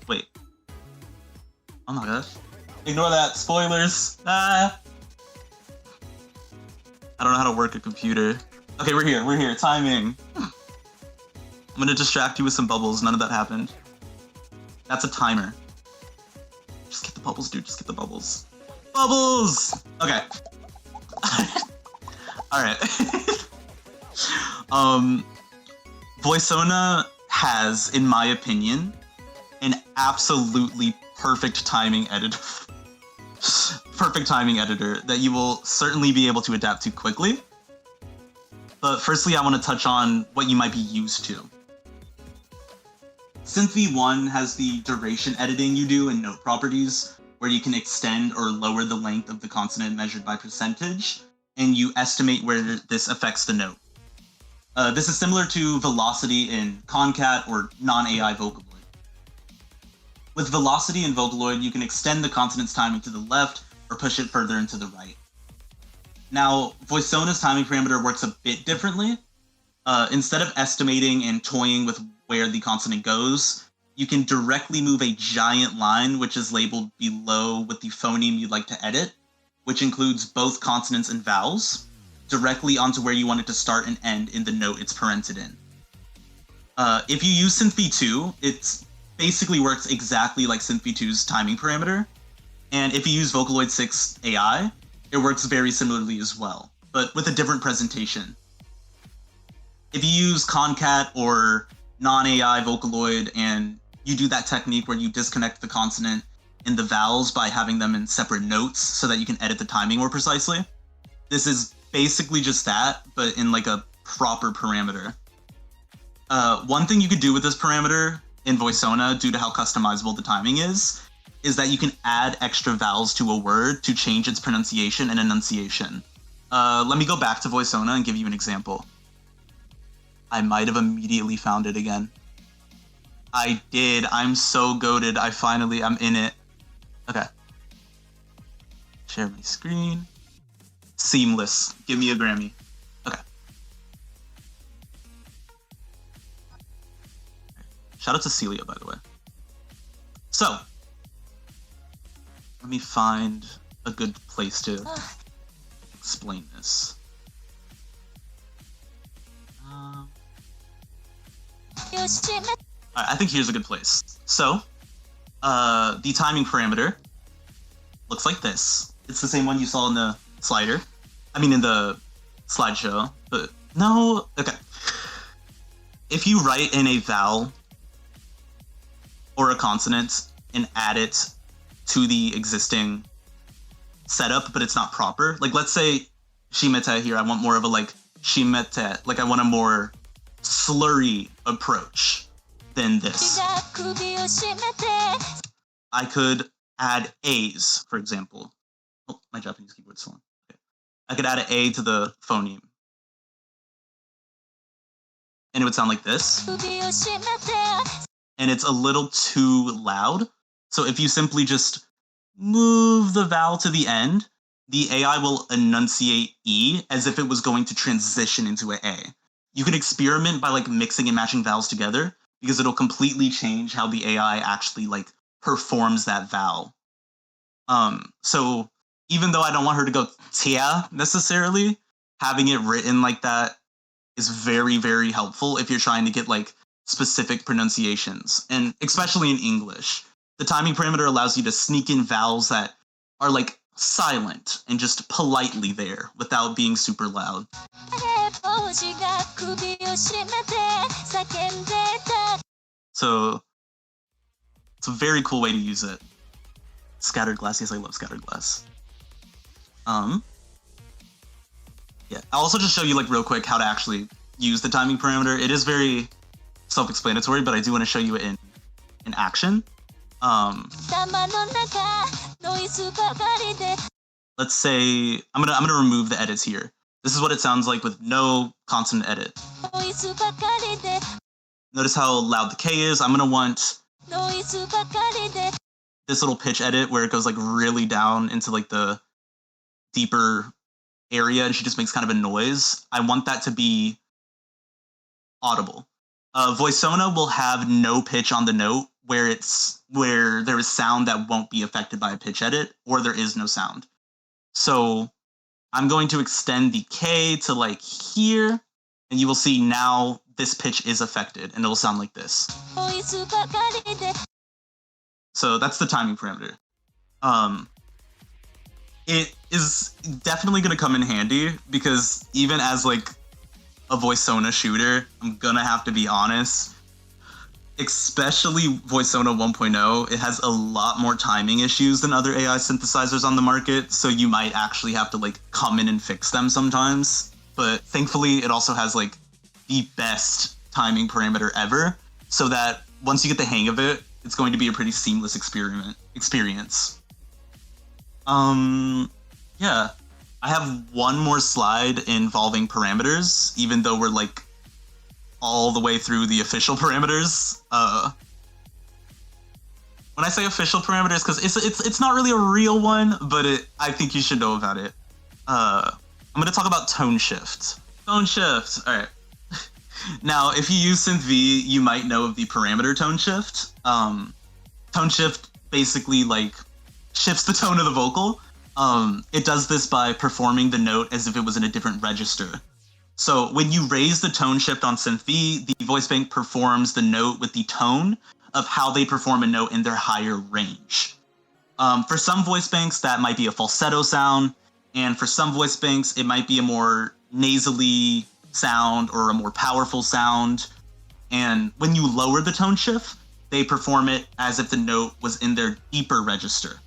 Wait. Oh my gosh. Ignore that. Spoilers. I don't know how to work a computer. Okay, we're here. Timing. I'm gonna distract you with some bubbles. None of that happened. That's a timer. Just get the bubbles, dude. Just get the bubbles. Bubbles! Okay. Alright. VoiSona has, in my opinion, an absolutely perfect timing editor. Perfect timing editor that you will certainly be able to adapt to quickly. But firstly, I want to touch on what you might be used to. Synth V1 has the duration editing you do in note properties, where you can extend or lower the length of the consonant measured by percentage, and you estimate where this affects the note. This is similar to velocity in concat or non-AI Vocaloid. With velocity in Vocaloid, you can extend the consonant's timing to the left or push it further into the right. Now, VoiSona's timing parameter works a bit differently. Instead of estimating and toying with where the consonant goes, you can directly move a giant line, which is labeled below with the phoneme you'd like to edit, which includes both consonants and vowels, directly onto where you want it to start and end in the note it's parented in. If you use Synth V2, it basically works exactly like Synth V2's timing parameter, and if you use Vocaloid 6 AI, it works very similarly as well, but with a different presentation. If you use concat or non-AI Vocaloid and you do that technique where you disconnect the consonant and the vowels by having them in separate notes so that you can edit the timing more precisely, this is basically just that, but in like a proper parameter. One thing you could do with this parameter in VoiSona, due to how customizable the timing is that you can add extra vowels to a word to change its pronunciation and enunciation. Let me go back to VoiSona and give you an example. I might have immediately found it again. I did. I'm so goated. I'm in it. Okay. Share my screen. Seamless. Give me a Grammy. Okay. Shout out to Celia, by the way. So, let me find a good place to explain this. I think here's a good place. So, the timing parameter looks like this. It's the same one you saw in the slider. In the slideshow. But no, okay. If you write in a vowel or a consonant and add it to the existing setup, but it's not proper. Like, let's say shimete here. I want more of a shimete. Like, I want a more slurry approach than this. I could add A's, for example. Oh, my Japanese keyboard's still on. Okay. I could add an A to the phoneme. And it would sound like this. And it's a little too loud. So if you simply just move the vowel to the end, the AI will enunciate E as if it was going to transition into an A. You can experiment by like mixing and matching vowels together because it'll completely change how the AI actually like performs that vowel. So even though I don't want her to go tia necessarily, having it written like that is very, very helpful if you're trying to get like specific pronunciations, and especially in English. The timing parameter allows you to sneak in vowels that are like silent and just politely there without being super loud. So it's a very cool way to use it. Scattered glass, yes, I love scattered glass. Yeah, I'll also just show you like real quick how to actually use the timing parameter. It is very self-explanatory, but I do want to show you it in action. Let's say I'm gonna remove the edits here. This is what it sounds like with no consonant edit. Notice how loud the K is. I'm gonna want this little pitch edit where it goes like really down into like the deeper area and she just makes kind of a noise. I want that to be audible. VoiceSona will have no pitch on the note where there is sound that won't be affected by a pitch edit, or there is no sound. So I'm going to extend the K to like here, and you will see now this pitch is affected, and it'll sound like this. So that's the timing parameter. It is definitely going to come in handy because even as like a VoiceSona shooter, I'm going to have to be honest, especially VoiceSona 1.0, it has a lot more timing issues than other AI synthesizers on the market, so you might actually have to like come in and fix them sometimes. But thankfully, it also has like the best timing parameter ever, so that once you get the hang of it, it's going to be a pretty seamless experience. Yeah, I have one more slide involving parameters, even though we're like all the way through the official parameters. When I say official parameters, because it's not really a real one, but I think you should know about it. I'm going to talk about tone shift. Tone shift. All right. Now, if you use Synth V, you might know of the parameter tone shift. Tone shift basically like shifts the tone of the vocal. It does this by performing the note as if it was in a different register. So when you raise the tone shift on Synth V, the voice bank performs the note with the tone of how they perform a note in their higher range. For some voice banks, that might be a falsetto sound, and for some voice banks, it might be a more nasally sound or a more powerful sound. And when you lower the tone shift, they perform it as if the note was in their deeper register.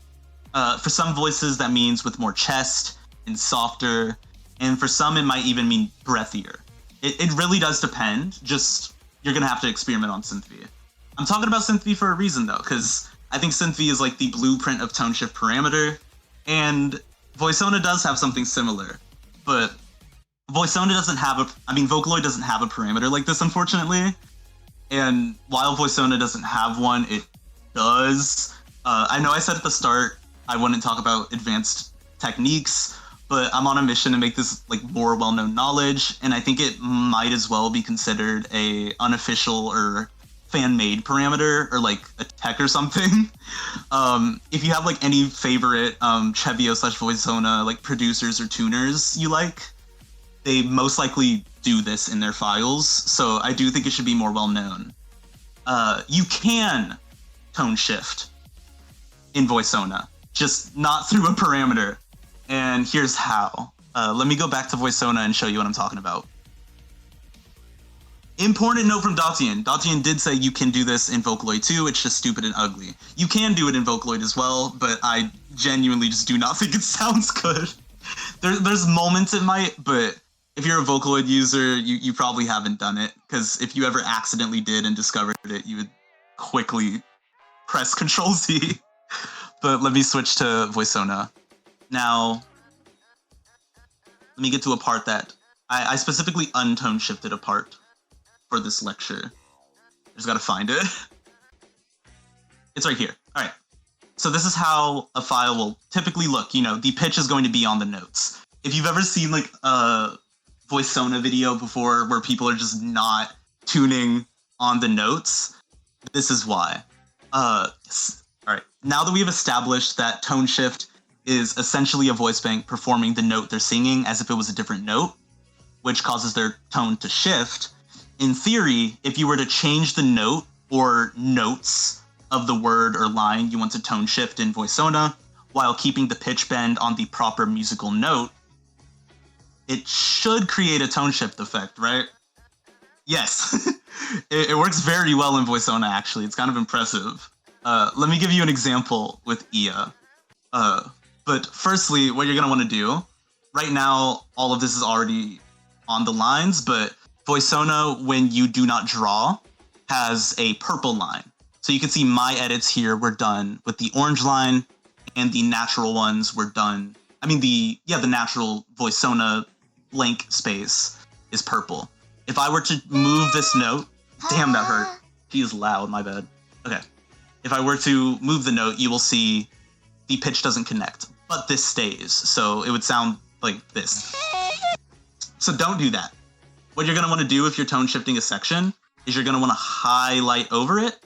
For some voices, that means with more chest and softer, and for some, it might even mean breathier. It really does depend, just you're gonna have to experiment on Synth V. I'm talking about Synth V for a reason though, because I think Synth V is like the blueprint of tone shift parameter, and VoiceSona does have something similar, but VoiceSona doesn't have Vocaloid doesn't have a parameter like this, unfortunately, and while VoiceSona doesn't have one, it does. I know I said at the start I wouldn't talk about advanced techniques, but I'm on a mission to make this like more well-known knowledge, and I think it might as well be considered a unofficial or fan-made parameter, or like a tech or something. If you have like any favorite CeVIO/VoiceSona like producers or tuners you like, they most likely do this in their files, so I do think it should be more well-known. You can tone shift in VoiceSona, just not through a parameter. And here's how. Let me go back to VoiceSona and show you what I'm talking about. Important note from Datian. Datian did say you can do this in Vocaloid too, it's just stupid and ugly. You can do it in Vocaloid as well, but I genuinely just do not think it sounds good. There's moments it might, but if you're a Vocaloid user, you probably haven't done it, because if you ever accidentally did and discovered it, you would quickly press Control Z. But let me switch to VoiceOna. Now, let me get to a part that I specifically untone shifted a part for this lecture. I just gotta find it. It's right here. All right. So this is how a file will typically look. You know, the pitch is going to be on the notes. If you've ever seen like a VoiceOna video before where people are just not tuning on the notes, this is why. All right. Now that we've established that tone shift is essentially a voice bank performing the note they're singing as if it was a different note, which causes their tone to shift. In theory, if you were to change the note or notes of the word or line you want to tone shift in VoiceOna while keeping the pitch bend on the proper musical note, it should create a tone shift effect, right? Yes. It works very well in VoiceOna, actually. It's kind of impressive. Let me give you an example with Ia. But firstly, what you're going to want to do, right now, all of this is already on the lines, but VoiceOna, when you do not draw, has a purple line. So you can see my edits here were done with the orange line, and the natural ones were done. I mean, the natural VoiceOna blank space is purple. If I were to move this note, damn, that hurt. She is loud, my bad. Okay. If I were to move the note, you will see the pitch doesn't connect, but this stays. So it would sound like this. So don't do that. What you're going to want to do if you're tone shifting a section is you're going to want to highlight over it,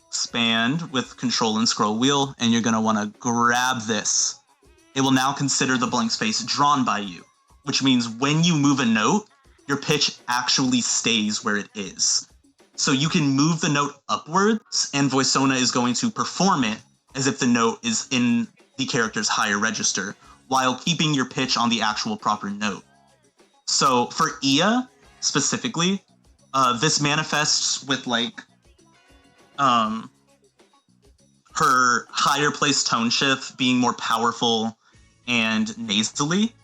expand with Control and scroll wheel, and you're going to want to grab this. It will now consider the blank space drawn by you, which means when you move a note, your pitch actually stays where it is. So you can move the note upwards, and VoiceOna is going to perform it as if the note is in the character's higher register, while keeping your pitch on the actual proper note. So for Ia, specifically, this manifests with like her higher placed tone shift being more powerful and nasally.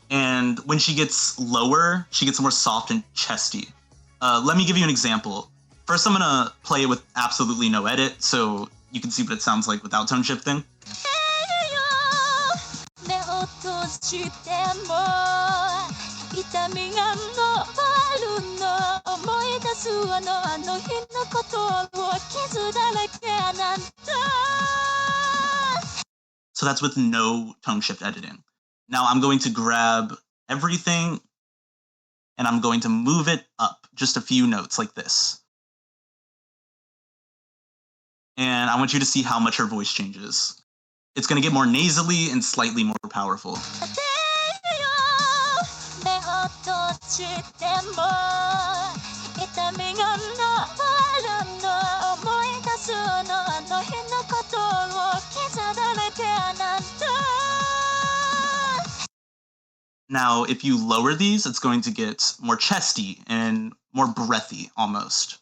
And when she gets lower, she gets more soft and chesty. Let me give you an example. First, I'm gonna play it with absolutely no edit, so you can see what it sounds like without tone shifting. So that's with no tone shift editing. Now I'm going to grab everything and I'm going to move it up just a few notes like this. And I want you to see how much her voice changes. It's going to get more nasally and slightly more powerful. Now, if you lower these, it's going to get more chesty and more breathy, almost.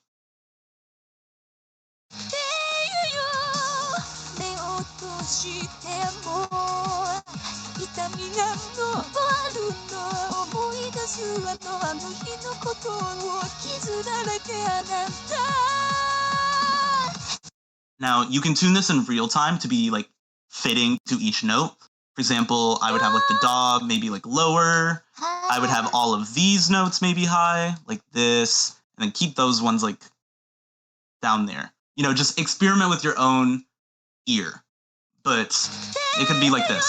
Now, you can tune this in real time to be like fitting to each note. For example, I would have like the dog maybe like lower. I would have all of these notes maybe high, like this, and then keep those ones like down there. You know, just experiment with your own ear. But it could be like this.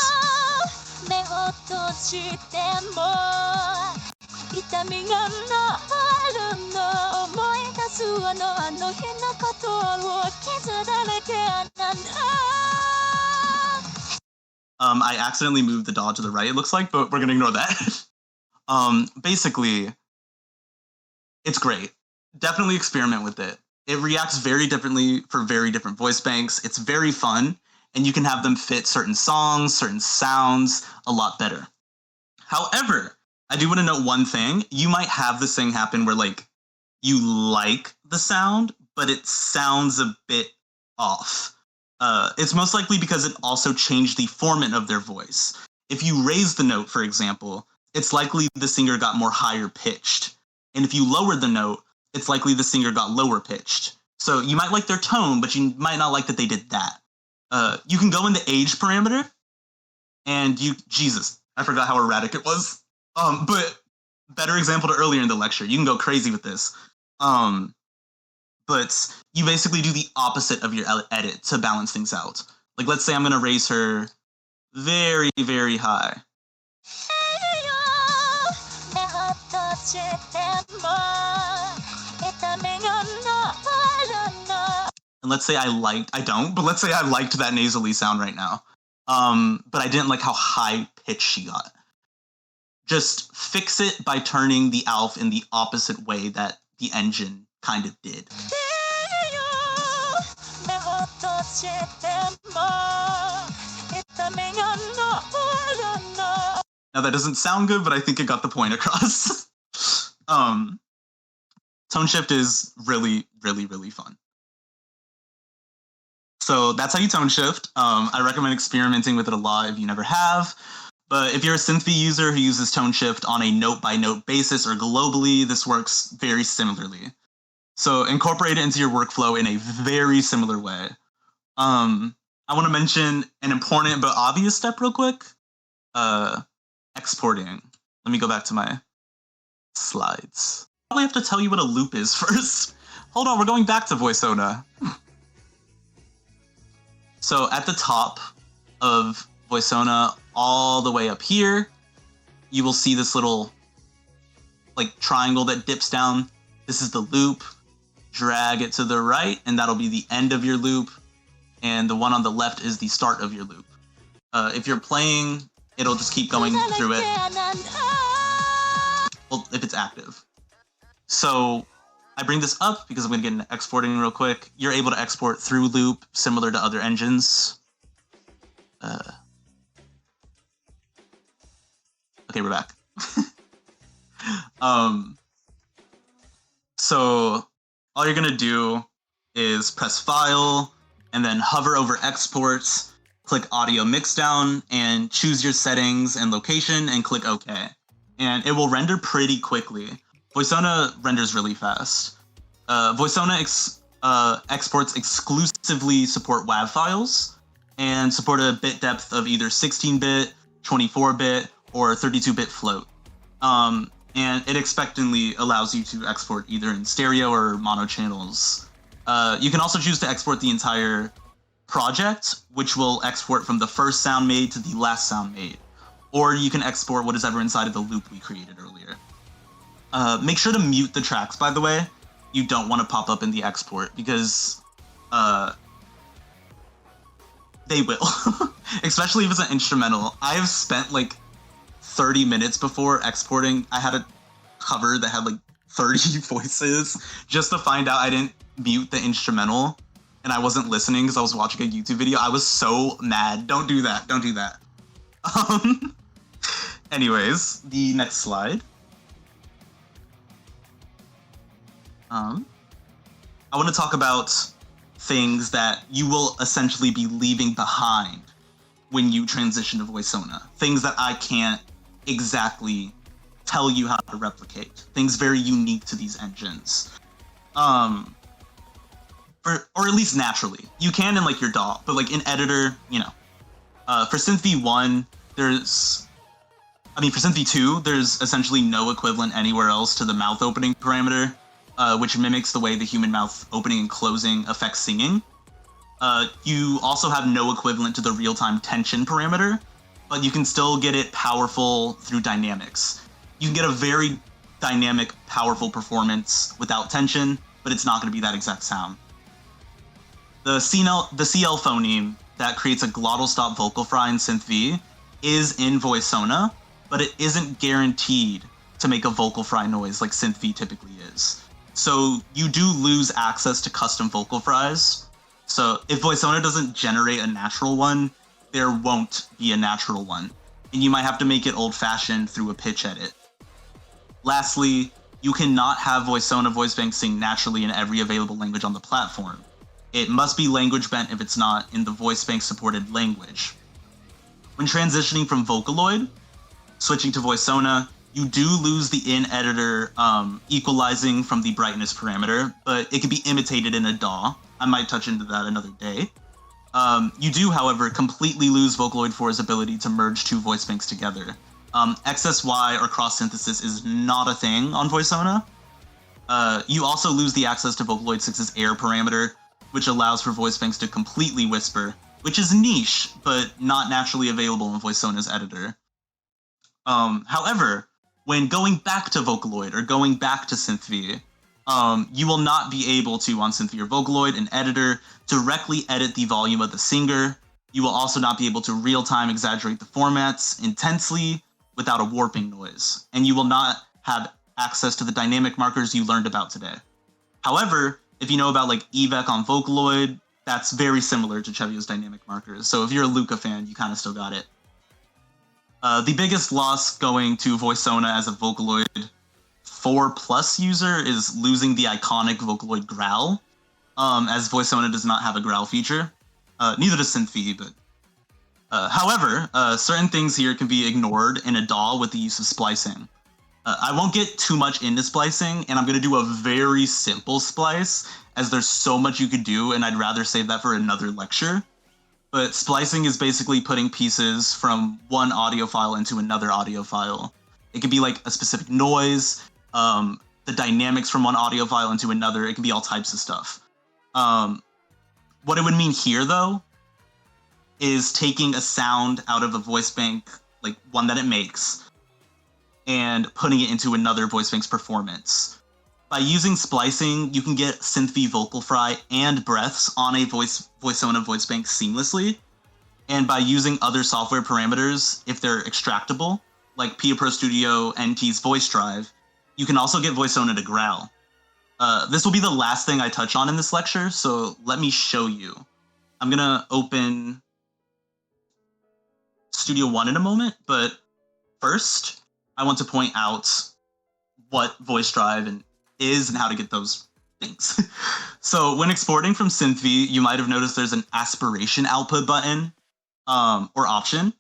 I accidentally moved the DAW to the right, it looks like, but we're gonna ignore that. Basically, it's great. Definitely experiment with it. It reacts very differently for very different voice banks. It's very fun, and you can have them fit certain songs, certain sounds a lot better. However, I do want to note one thing. You might have this thing happen where like you like the sound, but it sounds a bit off. It's most likely because it also changed the format of their voice. If you raise the note, for example, it's likely the singer got more higher pitched. And if you lower the note, it's likely the singer got lower pitched. So you might like their tone, but you might not like that they did that. You can go in the age parameter, and Jesus, I forgot how erratic it was. But better example to earlier in the lecture. You can go crazy with this. But you basically do the opposite of your edit to balance things out. Like, let's say I'm going to raise her very, very high. And let's say let's say I liked that nasally sound right now. But I didn't like how high pitched she got. Just fix it by turning the ALF in the opposite way that the engine kind of did. Now that doesn't sound good, but I think it got the point across. Tone shift is really, really, really fun. So that's how you tone shift. I recommend experimenting with it a lot if you never have. But if you're a Synth V user who uses tone shift on a note-by-note basis or globally, this works very similarly. So incorporate it into your workflow in a very similar way. I want to mention an important but obvious step real quick. Exporting. Let me go back to my slides. Probably have to tell you what a loop is first. Hold on, we're going back to VoiceOna. So at the top of VoiceOna, all the way up here, you will see this little like triangle that dips down. This is the loop. Drag it to the right, and that'll be the end of your loop. And the one on the left is the start of your loop. If you're playing, it'll just keep going through it. Well, if it's active. So I bring this up because I'm going to get into exporting real quick. You're able to export through loop, similar to other engines. Okay, we're back. So all you're going to do is press File, and then hover over Exports, click Audio Mixdown, and choose your settings and location, and click OK. And it will render pretty quickly. VoiceOna renders really fast. VoiceOna exports exclusively support WAV files, and support a bit depth of either 16-bit, 24-bit, or 32-bit float. And it expectantly allows you to export either in stereo or mono channels. You can also choose to export the entire project, which will export from the first sound made to the last sound made. Or you can export what is ever inside of the loop we created earlier. Make sure to mute the tracks, by the way. You don't want to pop up in the export, because they will. Especially if it's an instrumental. I have spent like 30 minutes before exporting. I had a cover that had like 30 voices just to find out I didn't mute the instrumental and I wasn't listening because I was watching a YouTube video. I was so mad. Don't do that. Don't do that. Anyways, the next slide. I want to talk about things that you will essentially be leaving behind when you transition to VoiceOna. Things that I can't exactly tell you how to replicate. Things very unique to these engines. Or at least naturally. You can in like your DAW, but like in editor, you know. For Synth V1, for Synth V2, there's essentially no equivalent anywhere else to the mouth opening parameter, which mimics the way the human mouth opening and closing affects singing. You also have no equivalent to the real-time tension parameter, but you can still get it powerful through dynamics. You can get a very dynamic, powerful performance without tension, but it's not going to be that exact sound. The CL phoneme that creates a glottal stop vocal fry in Synth V is in VoiceOna, but it isn't guaranteed to make a vocal fry noise like Synth V typically is. So you do lose access to custom vocal fries. So if VoiceOna doesn't generate a natural one, there won't be a natural one, and you might have to make it old-fashioned through a pitch edit. Lastly, you cannot have VoiceOna Voicebanks sing naturally in every available language on the platform. It must be language bent if it's not in the Voicebanks supported language. When transitioning from VOCALOID, switching to VoiceOna, you do lose the in-editor equalizing from the brightness parameter, but it can be imitated in a DAW. I might touch into that another day. You do, however, completely lose Vocaloid 4's ability to merge two voice banks together. XSY or cross synthesis is not a thing on VoiceOna. You also lose the access to Vocaloid 6's air parameter, which allows for voice banks to completely whisper, which is niche, but not naturally available in VoiceOna's editor. However, when going back to Vocaloid or going back to Synth V, you will not be able to, on Synth V or Vocaloid, an editor, directly edit the volume of the singer. You will also not be able to real-time exaggerate the formats intensely without a warping noise, and you will not have access to the dynamic markers you learned about today. However, if you know about like EVEC on Vocaloid, that's very similar to CeVIO's dynamic markers, so if you're a Luca fan, you kind of still got it. The biggest loss going to VoiceOna as a Vocaloid 4+ user is losing the iconic Vocaloid GROWL, as VoiceOna does not have a GROWL feature. Neither does Synth V, but... however, certain things here can be ignored in a DAW with the use of splicing. I won't get too much into splicing, and I'm going to do a very simple splice, as there's so much you could do, and I'd rather save that for another lecture. But splicing is basically putting pieces from one audio file into another audio file. It could be like a specific noise, the dynamics from one audio file into another. It can be all types of stuff. What it would mean here, though, is taking a sound out of a voice bank, like one that it makes, and putting it into another voice bank's performance. By using splicing, you can get Synth V vocal fry and breaths on a VoiceOna voice bank seamlessly. And by using other software parameters, if they're extractable, like Pia Pro Studio NT's voice drive, you can also get VoiceOna to GROWL. This will be the last thing I touch on in this lecture, so let me show you. I'm gonna open Studio One in a moment, but first, I want to point out what voice drive is and how to get those things. So when exporting from Synth V, you might have noticed there's an aspiration output button or option.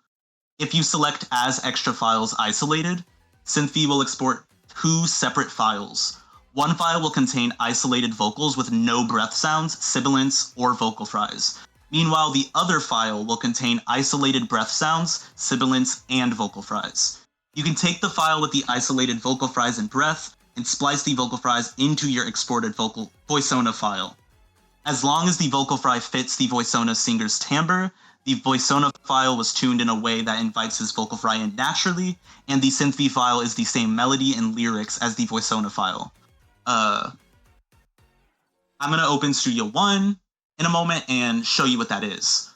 If you select as extra files isolated, Synth V will export two separate files. One file will contain isolated vocals with no breath sounds, sibilants, or vocal fries. Meanwhile, the other file will contain isolated breath sounds, sibilants, and vocal fries. You can take the file with the isolated vocal fries and breath and splice the vocal fries into your exported VoiceOna file. As long as the vocal fry fits the VoiceOna singer's timbre, the VoiceOna file was tuned in a way that invites his vocal fry in naturally, and the Synth V file is the same melody and lyrics as the VoiceOna file. I'm going to open Studio One in a moment and show you what that is.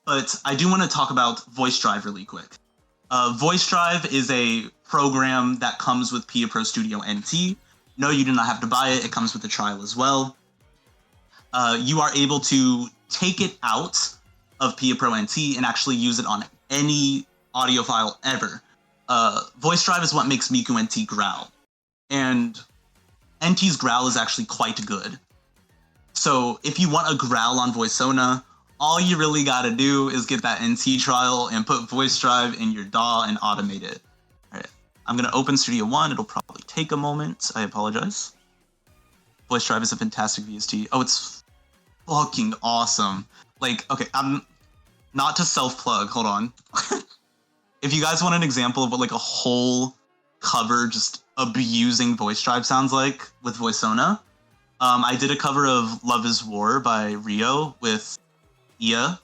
But I do want to talk about Voice Drive really quick. Voice Drive is a program that comes with Pia Pro Studio NT. No, you do not have to buy it. It comes with a trial as well. You are able to take it out of Pia Pro NT and actually use it on any audio file ever. Voice Drive is what makes Miku NT GROWL. And NT's GROWL is actually quite good. So if you want a GROWL on VoiceOna, all you really gotta do is get that NT trial and put Voice Drive in your DAW and automate it. All right, I'm gonna open Studio One. It'll probably take a moment. I apologize. Voice Drive is a fantastic VST. Oh, it's fucking awesome. Like, okay, I'm not to self-plug. Hold on. If you guys want an example of what like a whole cover just abusing Voice Drive sounds like with VoiceOna, I did a cover of Love is War by Rio with Ia,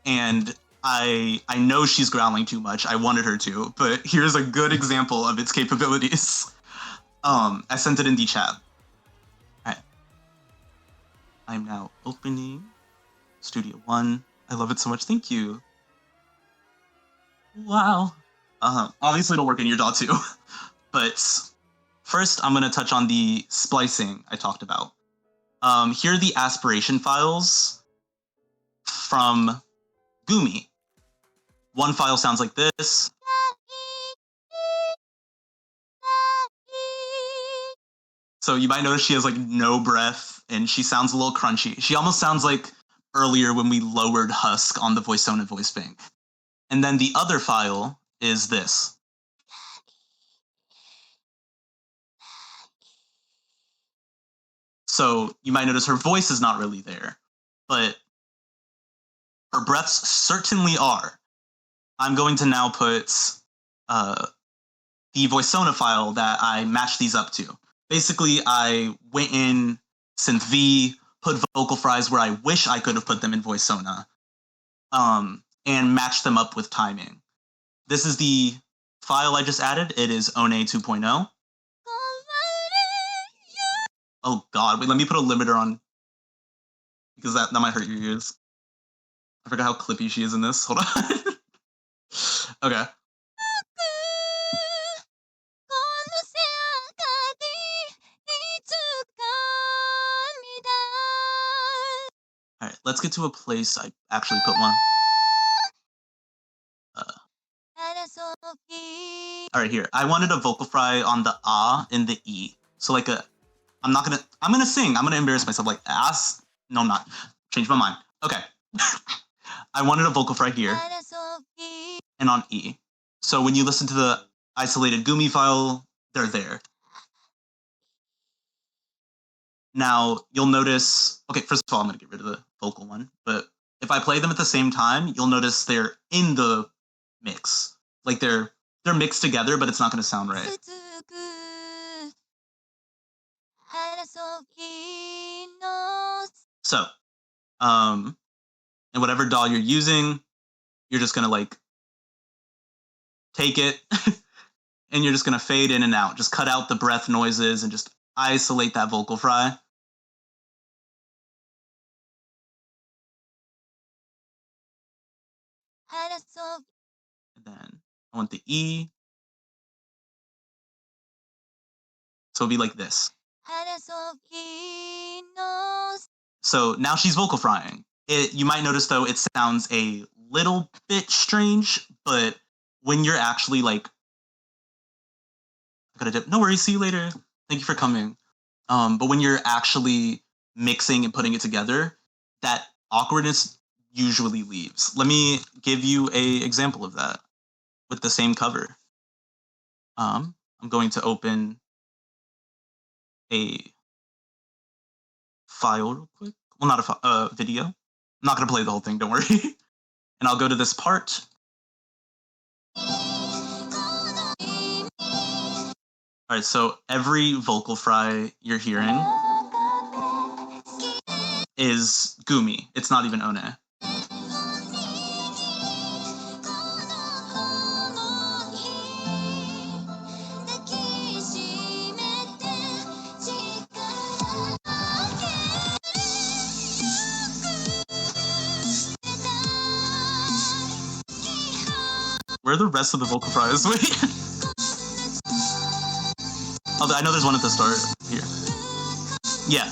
and I know she's growling too much. I wanted her to, but here's a good example of its capabilities. I sent it in the chat. Alright. I'm now opening Studio One. I love it so much. Thank you. Wow. Obviously it'll work in your DAW too. But first, I'm going to touch on the splicing I talked about. Here are the aspiration files from Gumi. One file sounds like this. So you might notice she has like no breath and she sounds a little crunchy. She almost sounds like earlier when we lowered Husk on the VoiceOna voice bank. And then the other file is this. So you might notice her voice is not really there, but Her breaths certainly are. I'm going to now put the VoiceSona file that I matched these up to. Basically, I went in Synth V, put vocal fries where I wish I could have put them in VoiceSona, and matched them up with timing. This is the file I just added. It is One 2.0. Oh god, wait, let me put a limiter on, because that might hurt your ears. I forgot how clippy she is in this. Hold on. Okay. Alright, let's get to a place I actually put one. Alright, here. I wanted a vocal fry on the ah and the e. So like I'm gonna sing. I'm gonna embarrass myself like ass. No, I'm not. Change my mind. Okay. I wanted a vocal fry here and on E. So when you listen to the isolated Gumi file, they're there. Now you'll notice, okay, first of all, I'm gonna get rid of the vocal one, but if I play them at the same time, you'll notice they're in the mix. Like they're mixed together, but it's not gonna sound right. So, and whatever DAW you're using, you're just gonna like take it and you're just gonna fade in and out. Just cut out the breath noises and just isolate that vocal fry. And then I want the E. So it'll be like this. So now she's vocal frying. You might notice though it sounds a little bit strange, but when you're actually like, I gotta dip. No worries, see you later. Thank you for coming. But when you're actually mixing and putting it together, that awkwardness usually leaves. Let me give you an example of that with the same cover. I'm going to open a file real quick. Well, not a video. I'm not going to play the whole thing, don't worry. And I'll go to this part. All right, so every vocal fry you're hearing is Gumi. It's not even One. Where are the rest of the vocal fries? Wait. Oh, I know there's one at the start. Here. Yeah.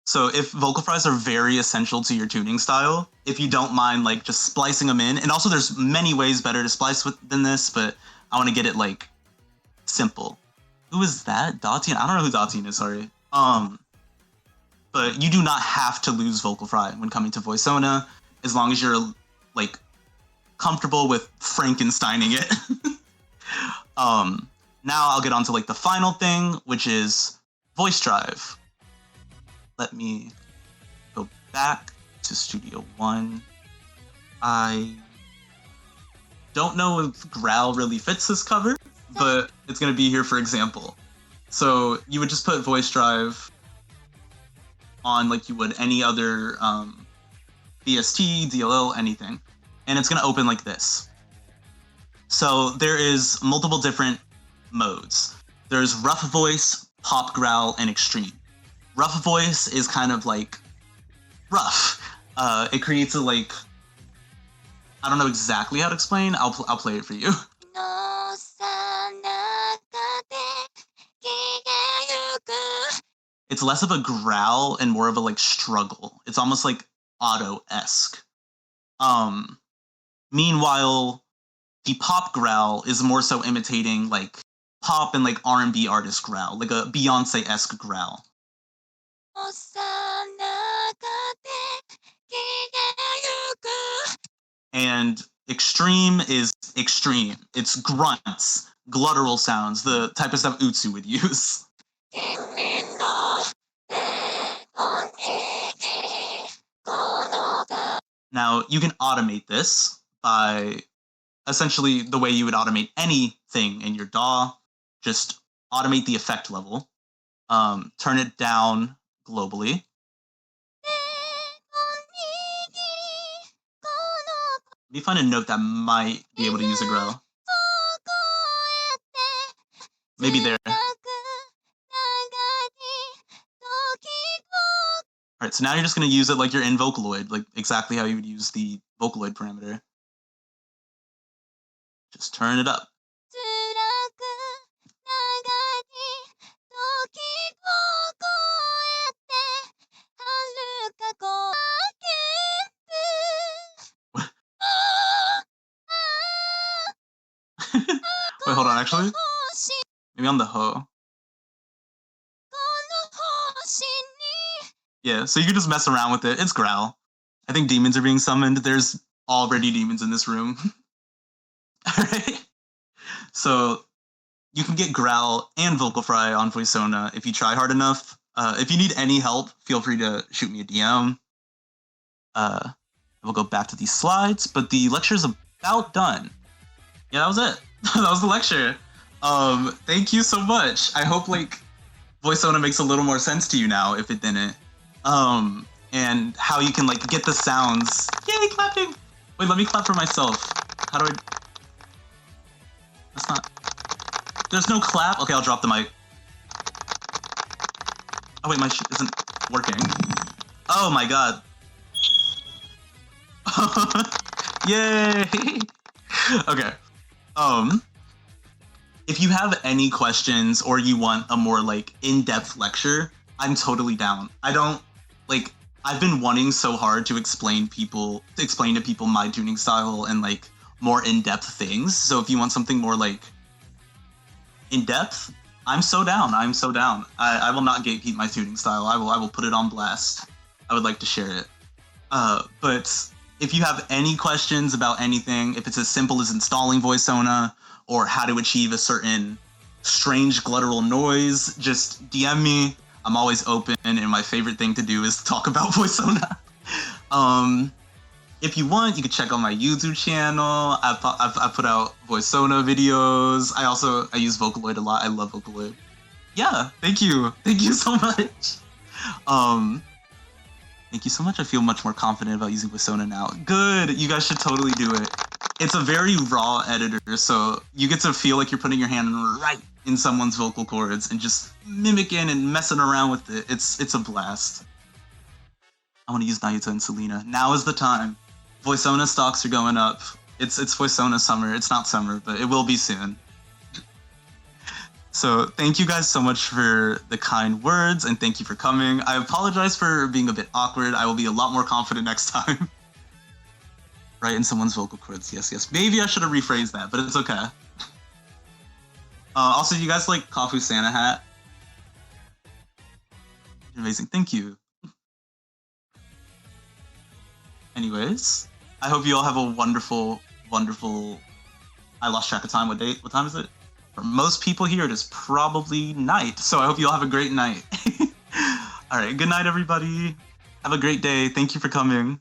So if vocal fries are very essential to your tuning style, if you don't mind like just splicing them in, and also there's many ways better to splice than this, but I want to get it like simple. Who is that? Datian? I don't know who Datian is, sorry. But you do not have to lose vocal fry when coming to VoiceSona, as long as you're like comfortable with Frankensteining it. Now I'll get on to like the final thing, which is voice drive. Let me go back to Studio One. I don't know if GROWL really fits this cover, but it's gonna be here for example. So you would just put voice drive on like you would any other VST, DLL, anything. And it's gonna open like this. So there is multiple different modes. There's rough voice, pop growl, and extreme. Rough voice is kind of like rough. It creates a like, I don't know exactly how to explain. I'll play it for you. It's less of a growl and more of a like struggle. It's almost like auto-esque. Meanwhile, the pop growl is more so imitating like pop and like R&B artist growl, like a Beyonce-esque growl. And extreme is extreme. It's grunts, gluttural sounds, the type of stuff Utsu would use. Now, you can automate this by essentially the way you would automate anything in your DAW. Just automate the effect level, turn it down globally. Let me find a note that might be able to use a GROWL. Maybe there. Alright, so now you're just going to use it like you're in Vocaloid, like exactly how you would use the Vocaloid parameter. Just turn it up. Wait, hold on, actually? Maybe on the ho. Yeah, so you can just mess around with it. It's GROWL. I think demons are being summoned. There's already demons in this room. Alright? So you can get GROWL and Vocal Fry on VoiSona if you try hard enough. If you need any help, feel free to shoot me a DM. We'll go back to these slides, but the lecture is about done. Yeah, that was it. That was the lecture. Thank you so much. I hope like VoiSona makes a little more sense to you now if it didn't. And how you can like get the sounds. Yay, clapping! Wait, let me clap for myself. How do I? That's not. There's no clap. Okay, I'll drop the mic. Oh wait, my shit isn't working. Oh my god. Yay! Okay. If you have any questions or you want a more like in-depth lecture, I'm totally down. I've been wanting so hard to explain to people my tuning style and like more in-depth things. So if you want something more like in-depth, I'm so down. I will not gatekeep my tuning style. I will put it on blast. I would like to share it. But if you have any questions about anything, if it's as simple as installing VoiSona or how to achieve a certain strange guttural noise, just DM me. I'm always open, and my favorite thing to do is talk about VoiSona. If you want, you can check out my YouTube channel. I've put out VoiSona videos. I use Vocaloid a lot. I love Vocaloid. Yeah, thank you so much. Thank you so much. I feel much more confident about using VoiSona now. Good, you guys should totally do it. It's a very raw editor, so you get to feel like you're putting your hand right in someone's vocal cords and just mimicking and messing around with it. It's a blast. I want to use Nayuta and Selena. Now is the time. VoiSona stocks are going up. It's VoiSona summer. It's not summer, but it will be soon. So thank you guys so much for the kind words, and thank you for coming. I apologize for being a bit awkward. I will be a lot more confident next time. Right in someone's vocal cords. Yes. Maybe I should have rephrased that, but it's okay. Also, you guys like Kafu Santa hat? Amazing, thank you. Anyways, I hope you all have a wonderful, I lost track of time. What time is it? For most people here, it is probably night, so I hope you all have a great night. All right, good night, everybody. Have a great day. Thank you for coming.